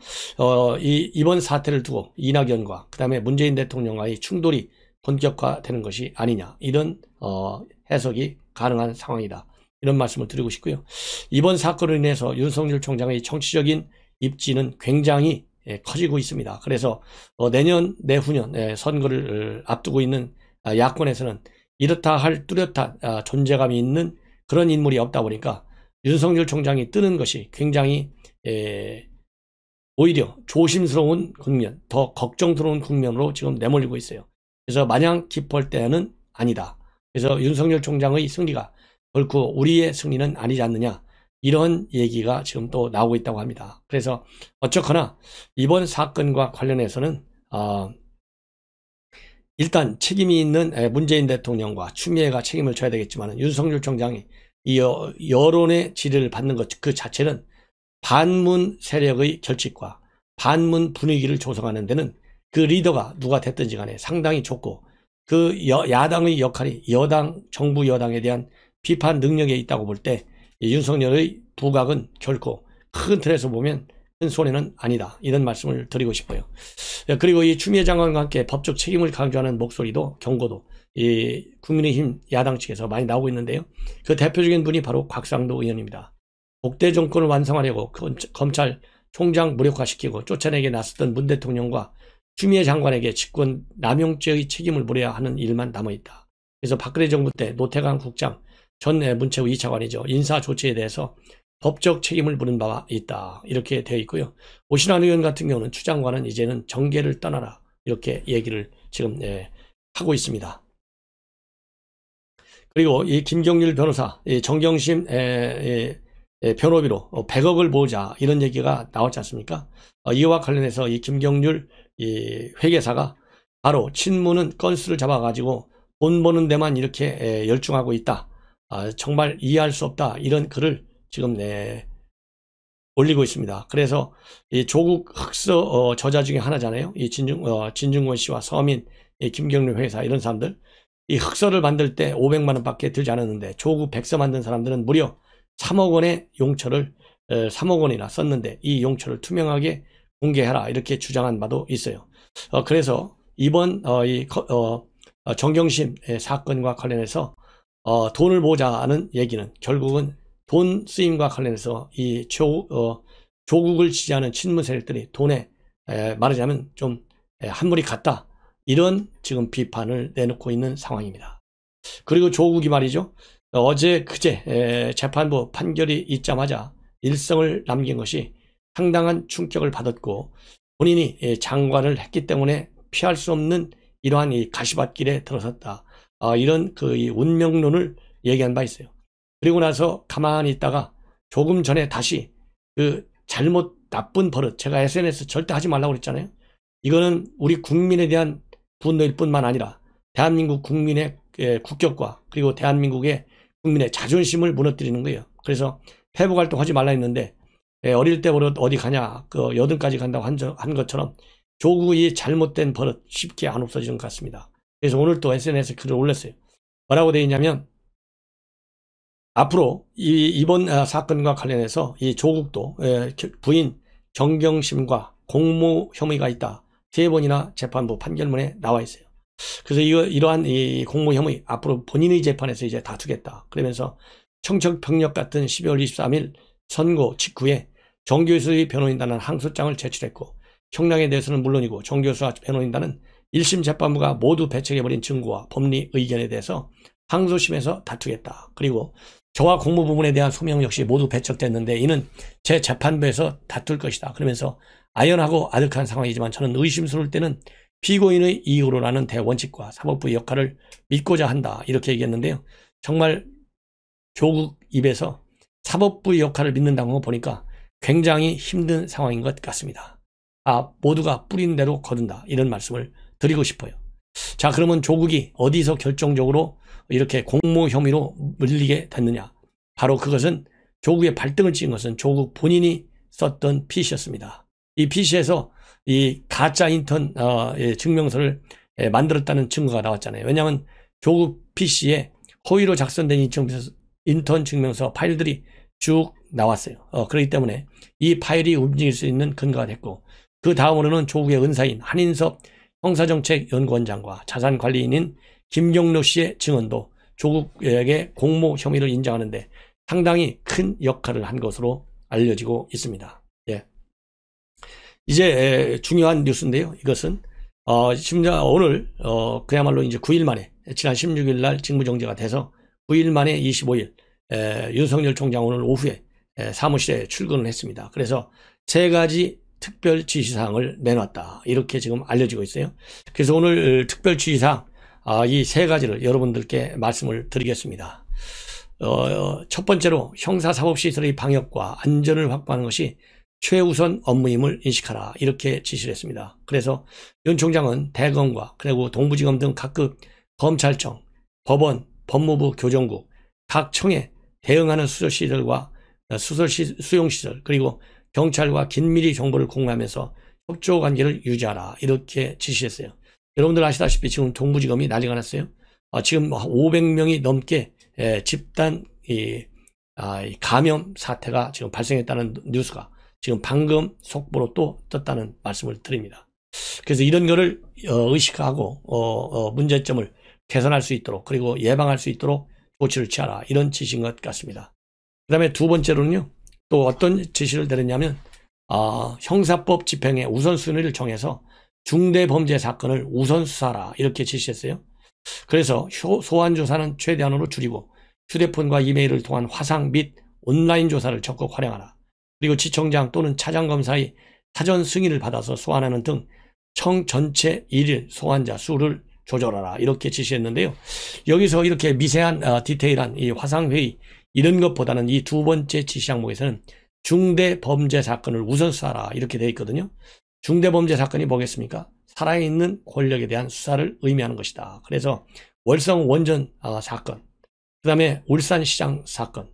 이번 사태를 두고 이낙연과 그다음에 문재인 대통령과의 충돌이 본격화되는 것이 아니냐, 이런 해석이 가능한 상황이다. 이런 말씀을 드리고 싶고요. 이번 사건으로 인해서 윤석열 총장의 정치적인 입지는 굉장히 커지고 있습니다. 그래서 내년 내후년 선거를 앞두고 있는 야권에서는 이렇다 할 뚜렷한 존재감이 있는 그런 인물이 없다 보니까 윤석열 총장이 뜨는 것이 굉장히 오히려 조심스러운 국면, 더 걱정스러운 국면으로 지금 내몰리고 있어요. 그래서 마냥 기뻐할 때는 아니다. 그래서 윤석열 총장의 승리가 결코 우리의 승리는 아니지 않느냐, 이런 얘기가 지금 또 나오고 있다고 합니다. 그래서 어쨌거나 이번 사건과 관련해서는 일단 책임이 있는 문재인 대통령과 추미애가 책임을 져야 되겠지만, 윤석열 총장이 이 여론의 지뢰를 받는 것 그 자체는 반문 세력의 결집과 반문 분위기를 조성하는 데는 그 리더가 누가 됐든지 간에 상당히 좋고, 그 야당의 역할이 정부 여당에 대한 비판 능력에 있다고 볼 때 윤석열의 부각은 결코 큰 틀에서 보면 큰 손해는 아니다. 이런 말씀을 드리고 싶어요. 그리고 이 추미애 장관과 함께 법적 책임을 강조하는 목소리도, 경고도 이 국민의힘 야당 측에서 많이 나오고 있는데요. 그 대표적인 분이 바로 곽상도 의원입니다. 복대 정권을 완성하려고 검찰 총장 무력화시키고 쫓아내게 나섰던 문 대통령과 추미애 장관에게 직권 남용죄의 책임을 물어야 하는 일만 남아있다. 그래서 박근혜 정부 때 노태강 국장, 전 문체부 2차관이죠. 인사 조치에 대해서 법적 책임을 물은 바가 있다. 이렇게 되어 있고요. 오신환 의원 같은 경우는 추 장관은 이제는 정계를 떠나라, 이렇게 얘기를 지금 하고 있습니다. 그리고 이 김경률 변호사, 정경심 변호비로 100억을 모으자, 이런 얘기가 나왔지 않습니까? 이와 관련해서 이 김경률 회계사가 바로 친문은 건수를 잡아가지고 돈 버는 데만 이렇게 열중하고 있다. 정말 이해할 수 없다. 이런 글을 지금 올리고 있습니다. 그래서 이 조국 흑서 저자 중에 하나잖아요. 이 진중권 씨와 서민, 김경률 회계사, 이런 사람들. 이 흑서를 만들 때 500만 원밖에 들지 않았는데 조국 백서 만든 사람들은 무려 3억 원의 용처를 3억 원이나 썼는데 이 용처를 투명하게 공개해라, 이렇게 주장한 바도 있어요. 그래서 이번 정경심 사건과 관련해서 돈을 모으자는 얘기는 결국은 돈 쓰임과 관련해서 이 조국을 지지하는 친문 세력들이 돈에 말하자면 좀 한물이 갔다, 이런 지금 비판을 내놓고 있는 상황입니다. 그리고 조국이 말이죠, 어제 그제 재판부 판결이 있자마자 일성을 남긴 것이 상당한 충격을 받았고, 본인이 장관을 했기 때문에 피할 수 없는 이러한 이 가시밭길에 들어섰다, 이런 이 운명론을 얘기한 바 있어요. 그리고 나서 가만히 있다가 조금 전에 다시 그 잘못 나쁜 버릇, 제가 SNS 절대 하지 말라고 그랬잖아요. 이거는 우리 국민에 대한 분노일 뿐만 아니라 대한민국 국민의 국격과 그리고 대한민국의 국민의 자존심을 무너뜨리는 거예요. 그래서 회복활동 하지 말라 했는데 어릴 때 버릇 어디 가냐, 그 여든까지 간다고 한 것처럼 조국의 잘못된 버릇 쉽게 안 없어지는 것 같습니다. 그래서 오늘 또 SNS에 글을 올렸어요. 뭐라고 되어 있냐면, 앞으로 이번 사건과 관련해서 이 조국도 부인 정경심과 공모 혐의가 있다. 3번이나 재판부 판결문에 나와 있어요. 그래서 이러한 이 공모 혐의 앞으로 본인의 재판에서 이제 다투겠다. 그러면서 청천벽력 같은 12월 23일 선고 직후에 정교수의 변호인단은 항소장을 제출했고, 형량에 대해서는 물론이고 정교수와 변호인단은 1심 재판부가 모두 배척해버린 증거와 법리 의견에 대해서 항소심에서 다투겠다. 그리고 저와 공모 부분에 대한 소명 역시 모두 배척됐는데 이는 제 재판부에서 다툴 것이다. 그러면서 아연하고 아득한 상황이지만 저는 의심스러울 때는 피고인의 이익으로라는 대원칙과 사법부의 역할을 믿고자 한다. 이렇게 얘기했는데요. 정말 조국 입에서 사법부의 역할을 믿는다는 거 보니까 굉장히 힘든 상황인 것 같습니다. 모두가 뿌린 대로 거둔다. 이런 말씀을 드리고 싶어요. 자, 그러면 조국이 어디서 결정적으로 이렇게 공모 혐의로 물리게 됐느냐? 바로 그것은 조국의 발등을 찍은 것은 조국 본인이 썼던 PC였습니다. 이 PC에서 이 가짜 인턴 증명서를 만들었다는 증거가 나왔잖아요. 왜냐하면 조국 PC에 허위로 작성된 인턴 증명서 파일들이 쭉 나왔어요. 그렇기 때문에 이 파일이 움직일 수 있는 근거가 됐고, 그 다음으로는 조국의 은사인 한인섭 형사정책연구원장과 자산관리인인 김경로 씨의 증언도 조국에게 공모 혐의를 인정하는데 상당히 큰 역할을 한 것으로 알려지고 있습니다. 예. 이제 중요한 뉴스인데요. 이것은 심지어 오늘 그야말로 이제 9일 만에, 지난 16일 날 직무정지가 돼서 9일 만에 25일 윤석열 총장 오늘 오후에 사무실에 출근을 했습니다. 그래서 3가지 특별 지시사항을 내놨다. 이렇게 지금 알려지고 있어요. 그래서 오늘 특별 지시사항 이 3가지를 여러분들께 말씀을 드리겠습니다. 첫 번째로 형사사법시설의 방역과 안전을 확보하는 것이 최우선 업무임을 인식하라. 이렇게 지시를 했습니다. 그래서 윤 총장은 대검과 그리고 동부지검 등 각급 검찰청, 법원, 법무부, 교정국, 각 청에 대응하는 수조시설과 수용시설, 그리고 경찰과 긴밀히 정보를 공유하면서 협조 관계를 유지하라. 이렇게 지시했어요. 여러분들 아시다시피 지금 동부지검이 난리가 났어요. 지금 500명이 넘게 집단 감염 사태가 지금 발생했다는 뉴스가 지금 방금 속보로 또 떴다는 말씀을 드립니다. 그래서 이런 거를 의식하고 문제점을 개선할 수 있도록, 그리고 예방할 수 있도록 조치를 취하라. 이런 지시인 것 같습니다. 그 다음에 두 번째로는요, 또 어떤 지시를 내렸냐면 형사법 집행의 우선순위를 정해서 중대범죄 사건을 우선 수사하라. 이렇게 지시했어요. 그래서 소환 조사는 최대한으로 줄이고 휴대폰과 이메일을 통한 화상 및 온라인 조사를 적극 활용하라. 그리고 지청장 또는 차장검사의 사전 승인을 받아서 소환하는 등 청 전체 일일 소환자 수를 조절하라. 이렇게 지시했는데요. 여기서 이렇게 미세한 디테일한 이 화상회의 이런 것보다는 이 두 번째 지시 항목에서는 중대범죄 사건을 우선 수사하라. 이렇게 되어 있거든요. 중대범죄 사건이 뭐겠습니까? 살아있는 권력에 대한 수사를 의미하는 것이다. 그래서 월성 원전 사건, 그 다음에 울산시장 사건,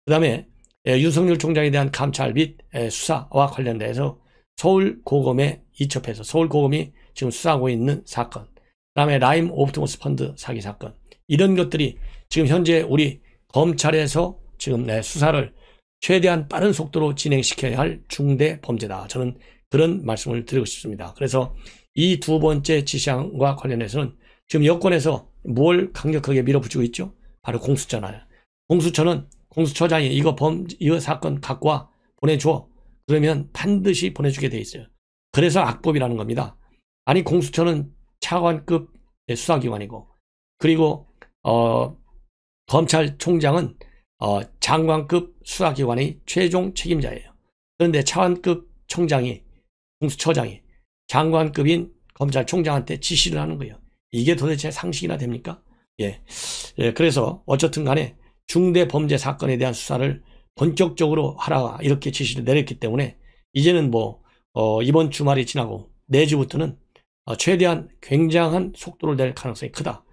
그 다음에 윤석열 총장에 대한 감찰 및 수사와 관련돼서 서울고검에 이첩해서 서울고검이 지금 수사하고 있는 사건, 그 다음에 라임 옵티머스 펀드 사기 사건, 이런 것들이 지금 현재 우리 검찰에서 지금 수사를 최대한 빠른 속도로 진행시켜야 할 중대범죄다. 저는 그런 말씀을 드리고 싶습니다. 그래서 이 두 번째 지시항과 관련해서는 지금 여권에서 뭘 강력하게 밀어붙이고 있죠? 바로 공수처잖아요. 공수처는 공수처장이 이거 사건 갖고 와 보내줘. 그러면 반드시 보내주게 돼 있어요. 그래서 악법이라는 겁니다. 아니, 공수처는 차관급 수사기관이고, 그리고 검찰총장은 장관급 수사기관의 최종 책임자예요. 그런데 차관급 총장이, 공수처장이 장관급인 검찰총장한테 지시를 하는 거예요. 이게 도대체 상식이나 됩니까? 예. 그래서 어쨌든 간에 중대범죄 사건에 대한 수사를 본격적으로 하라 이렇게 지시를 내렸기 때문에 이제는 이번 주말이 지나고 내주부터는 최대한 굉장한 속도를 낼 가능성이 크다.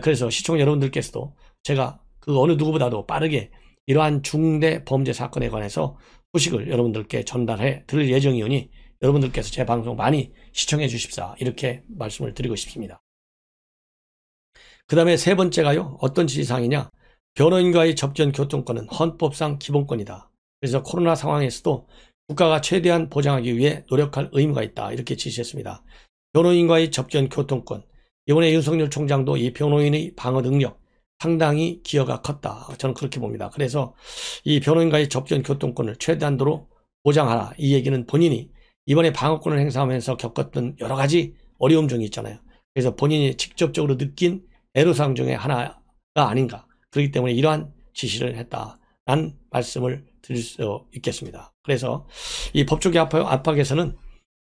그래서 시청자 여러분들께서도 제가 그 어느 누구보다도 빠르게 이러한 중대 범죄 사건에 관해서 소식을 여러분들께 전달해 드릴 예정이오니 여러분들께서 제 방송 많이 시청해 주십사 이렇게 말씀을 드리고 싶습니다. 그 다음에 세 번째가요. 어떤 지시사항이냐. 변호인과의 접견 교통권은 헌법상 기본권이다. 그래서 코로나 상황에서도 국가가 최대한 보장하기 위해 노력할 의무가 있다. 이렇게 지시했습니다. 변호인과의 접견 교통권. 이번에 윤석열 총장도 이 변호인의 방어 능력 상당히 기여가 컸다. 저는 그렇게 봅니다. 그래서 이 변호인과의 접견 교통권을 최대한도로 보장하라. 이 얘기는 본인이 이번에 방어권을 행사하면서 겪었던 여러 가지 어려움 중에 있잖아요. 그래서 본인이 직접적으로 느낀 애로사항 중에 하나가 아닌가. 그렇기 때문에 이러한 지시를 했다라는 말씀을 드릴 수 있겠습니다. 그래서 이 법조계 압박에서는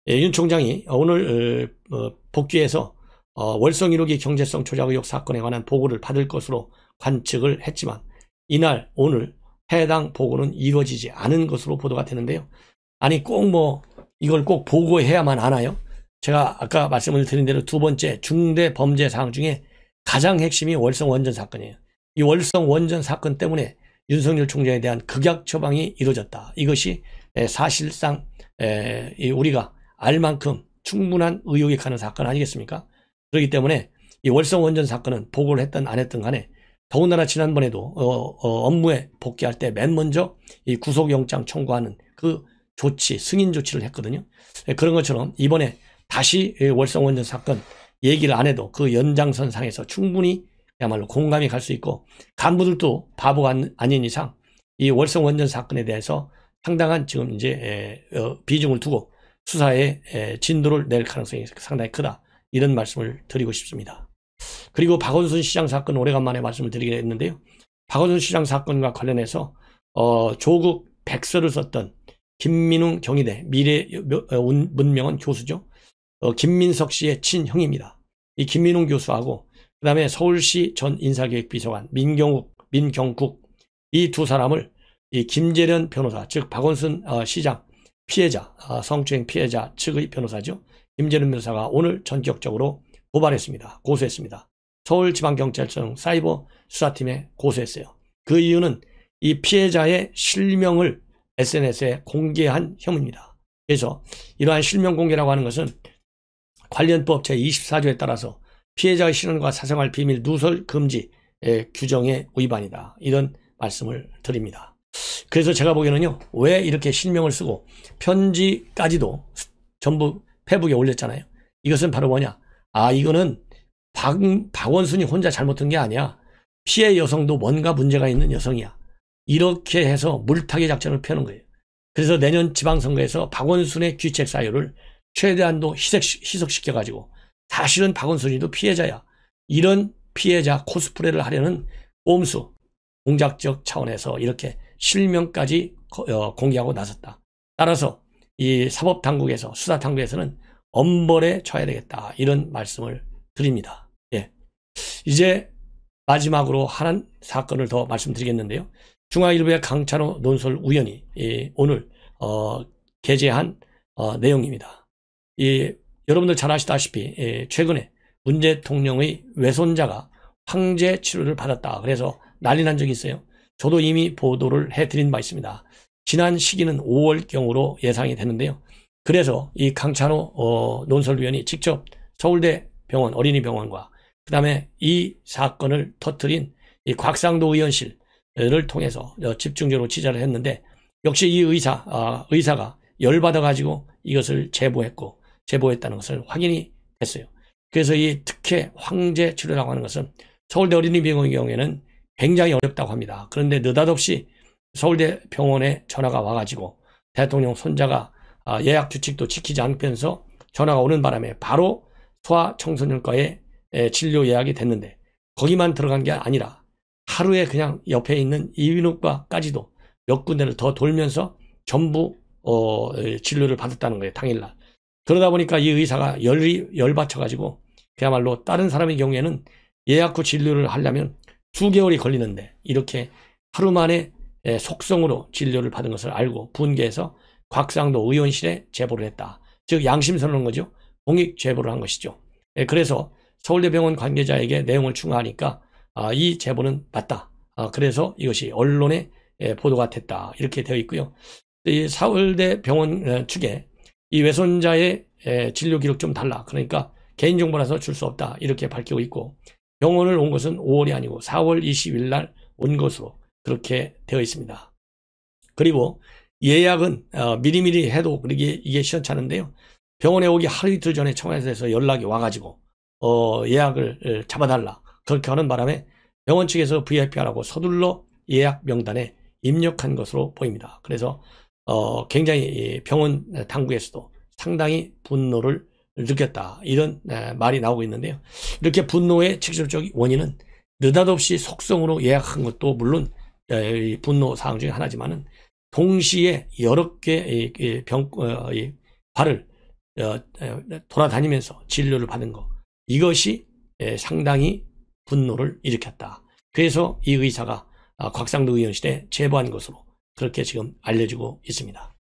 윤 총장이 오늘 복귀해서 월성 1호기 경제성 조작 의혹 사건에 관한 보고를 받을 것으로 관측을 했지만 오늘 해당 보고는 이루어지지 않은 것으로 보도가 되는데요. 아니 이걸 꼭 보고해야만 하나요? 제가 아까 말씀을 드린 대로 두 번째 중대 범죄 사항 중에 가장 핵심이 월성 원전 사건이에요. 이 월성 원전 사건 때문에 윤석열 총장에 대한 극약 처방이 이루어졌다. 이것이 사실상 우리가 알 만큼 충분한 의혹이 가는 사건 아니겠습니까? 그렇기 때문에 이 월성 원전 사건은 보고를 했든 안 했든 간에 더군다나 지난번에도 업무에 복귀할 때 맨 먼저 이 구속영장 청구하는 그 조치, 승인 조치를 했거든요. 그런 것처럼 이번에 다시 월성 원전 사건 얘기를 안 해도 그 연장선상에서 충분히 그야말로 공감이 갈 수 있고 간부들도 바보가 아닌 이상 이 월성 원전 사건에 대해서 상당한 지금 이제 비중을 두고 수사에 진도를 낼 가능성이 상당히 크다. 이런 말씀을 드리고 싶습니다. 그리고 박원순 시장 사건 오래간만에 말씀을 드리게 했는데요. 박원순 시장 사건과 관련해서 조국 백서를 썼던 김민웅 경희대 미래 문명원 교수죠. 김민석 씨의 친형입니다. 이 김민웅 교수하고 그 다음에 서울시 전 인사기획비서관 민경국 이 두 사람을 이 김재련 변호사 즉 박원순 시장 피해자 성추행 피해자 측의 변호사죠. 김재련 변호사가 오늘 전격적으로 고소했습니다. 서울지방경찰청 사이버 수사팀에 고소했어요. 그 이유는 이 피해자의 실명을 SNS에 공개한 혐의입니다. 그래서 이러한 실명 공개라고 하는 것은 관련법 제24조에 따라서 피해자의 신원과 사생활 비밀 누설 금지 규정의 위반이다. 이런 말씀을 드립니다. 그래서 제가 보기에는요. 왜 이렇게 실명을 쓰고 편지까지도 전부 페북에 올렸잖아요. 이것은 바로 뭐냐. 이거는 박원순이 혼자 잘못한 게 아니야. 피해 여성도 뭔가 문제가 있는 여성이야. 이렇게 해서 물타기 작전을 펴는 거예요. 그래서 내년 지방선거에서 박원순의 귀책 사유를 최대한도 희석시켜가지고 사실은 박원순이도 피해자야. 이런 피해자 코스프레를 하려는 꼼수, 공작적 차원에서 이렇게 실명까지 공개하고 나섰다. 따라서 이 사법당국에서 수사당국에서는 엄벌에 처해야 되겠다. 이런 말씀을 드립니다. 예. 이제 마지막으로 한 사건을 더 말씀드리겠는데요. 중앙일보의 강찬호 논설위원이 오늘 게재한 내용입니다. 여러분들 잘 아시다시피 최근에 문 대통령의 외손자가 황제 치료를 받았다. 그래서 난리 난 적이 있어요. 저도 이미 보도를 해드린 바 있습니다. 지난 시기는 5월경으로 예상이 되는데요. 그래서 이 강찬호 논설위원이 직접 서울대 병원 어린이병원과 그 다음에 이 사건을 터뜨린 이 곽상도 의원실을 통해서 집중적으로 취재를 했는데 역시 이 의사가 열받아가지고 이것을 제보했다는 것을 확인이 됐어요. 그래서 이 특혜 황제 치료라고 하는 것은 서울대 어린이병원의 경우에는 굉장히 어렵다고 합니다. 그런데 느닷없이 서울대 병원에 전화가 와가지고 대통령 손자가 예약 규칙도 지키지 않으면서 전화가 오는 바람에 바로 소아청소년과에 진료 예약이 됐는데 거기만 들어간 게 아니라 하루에 그냥 옆에 있는 이비인후과까지도 몇 군데를 더 돌면서 전부 진료를 받았다는 거예요. 당일날. 그러다 보니까 이 의사가 열받쳐가지고 그야말로 다른 사람의 경우에는 예약 후 진료를 하려면 수개월이 걸리는데 이렇게 하루 만에 속성으로 진료를 받은 것을 알고 분개해서 곽상도 의원실에 제보를 했다. 즉 양심선언한 거죠. 공익 제보를 한 것이죠. 그래서 서울대병원 관계자에게 내용을 충하하니까 이 제보는 맞다. 그래서 이것이 언론에 보도가 됐다. 이렇게 되어 있고요. 이 서울대병원 측에 이 외손자의 진료 기록 좀 달라. 그러니까 개인정보라서 줄 수 없다. 이렇게 밝히고 있고 병원을 온 것은 5월이 아니고 4월 20일 날 온 것으로 그렇게 되어 있습니다. 그리고 예약은 미리미리 해도 이게 시원찮은데요. 병원에 오기 하루 이틀 전에 청와대에서 연락이 와가지고 예약을 잡아달라. 그렇게 하는 바람에 병원 측에서 VIP하라고 서둘러 예약 명단에 입력한 것으로 보입니다. 그래서 굉장히 병원 당국에서도 상당히 분노를 느꼈다. 이런 말이 나오고 있는데요. 이렇게 분노의 직접적 원인은 느닷없이 속성으로 예약한 것도 물론 분노 사항 중에 하나지만은 동시에 여러 개의 발을 돌아다니면서 진료를 받은 것, 이것이 상당히 분노를 일으켰다. 그래서 이 의사가 곽상도 의원실에 제보한 것으로 그렇게 지금 알려지고 있습니다.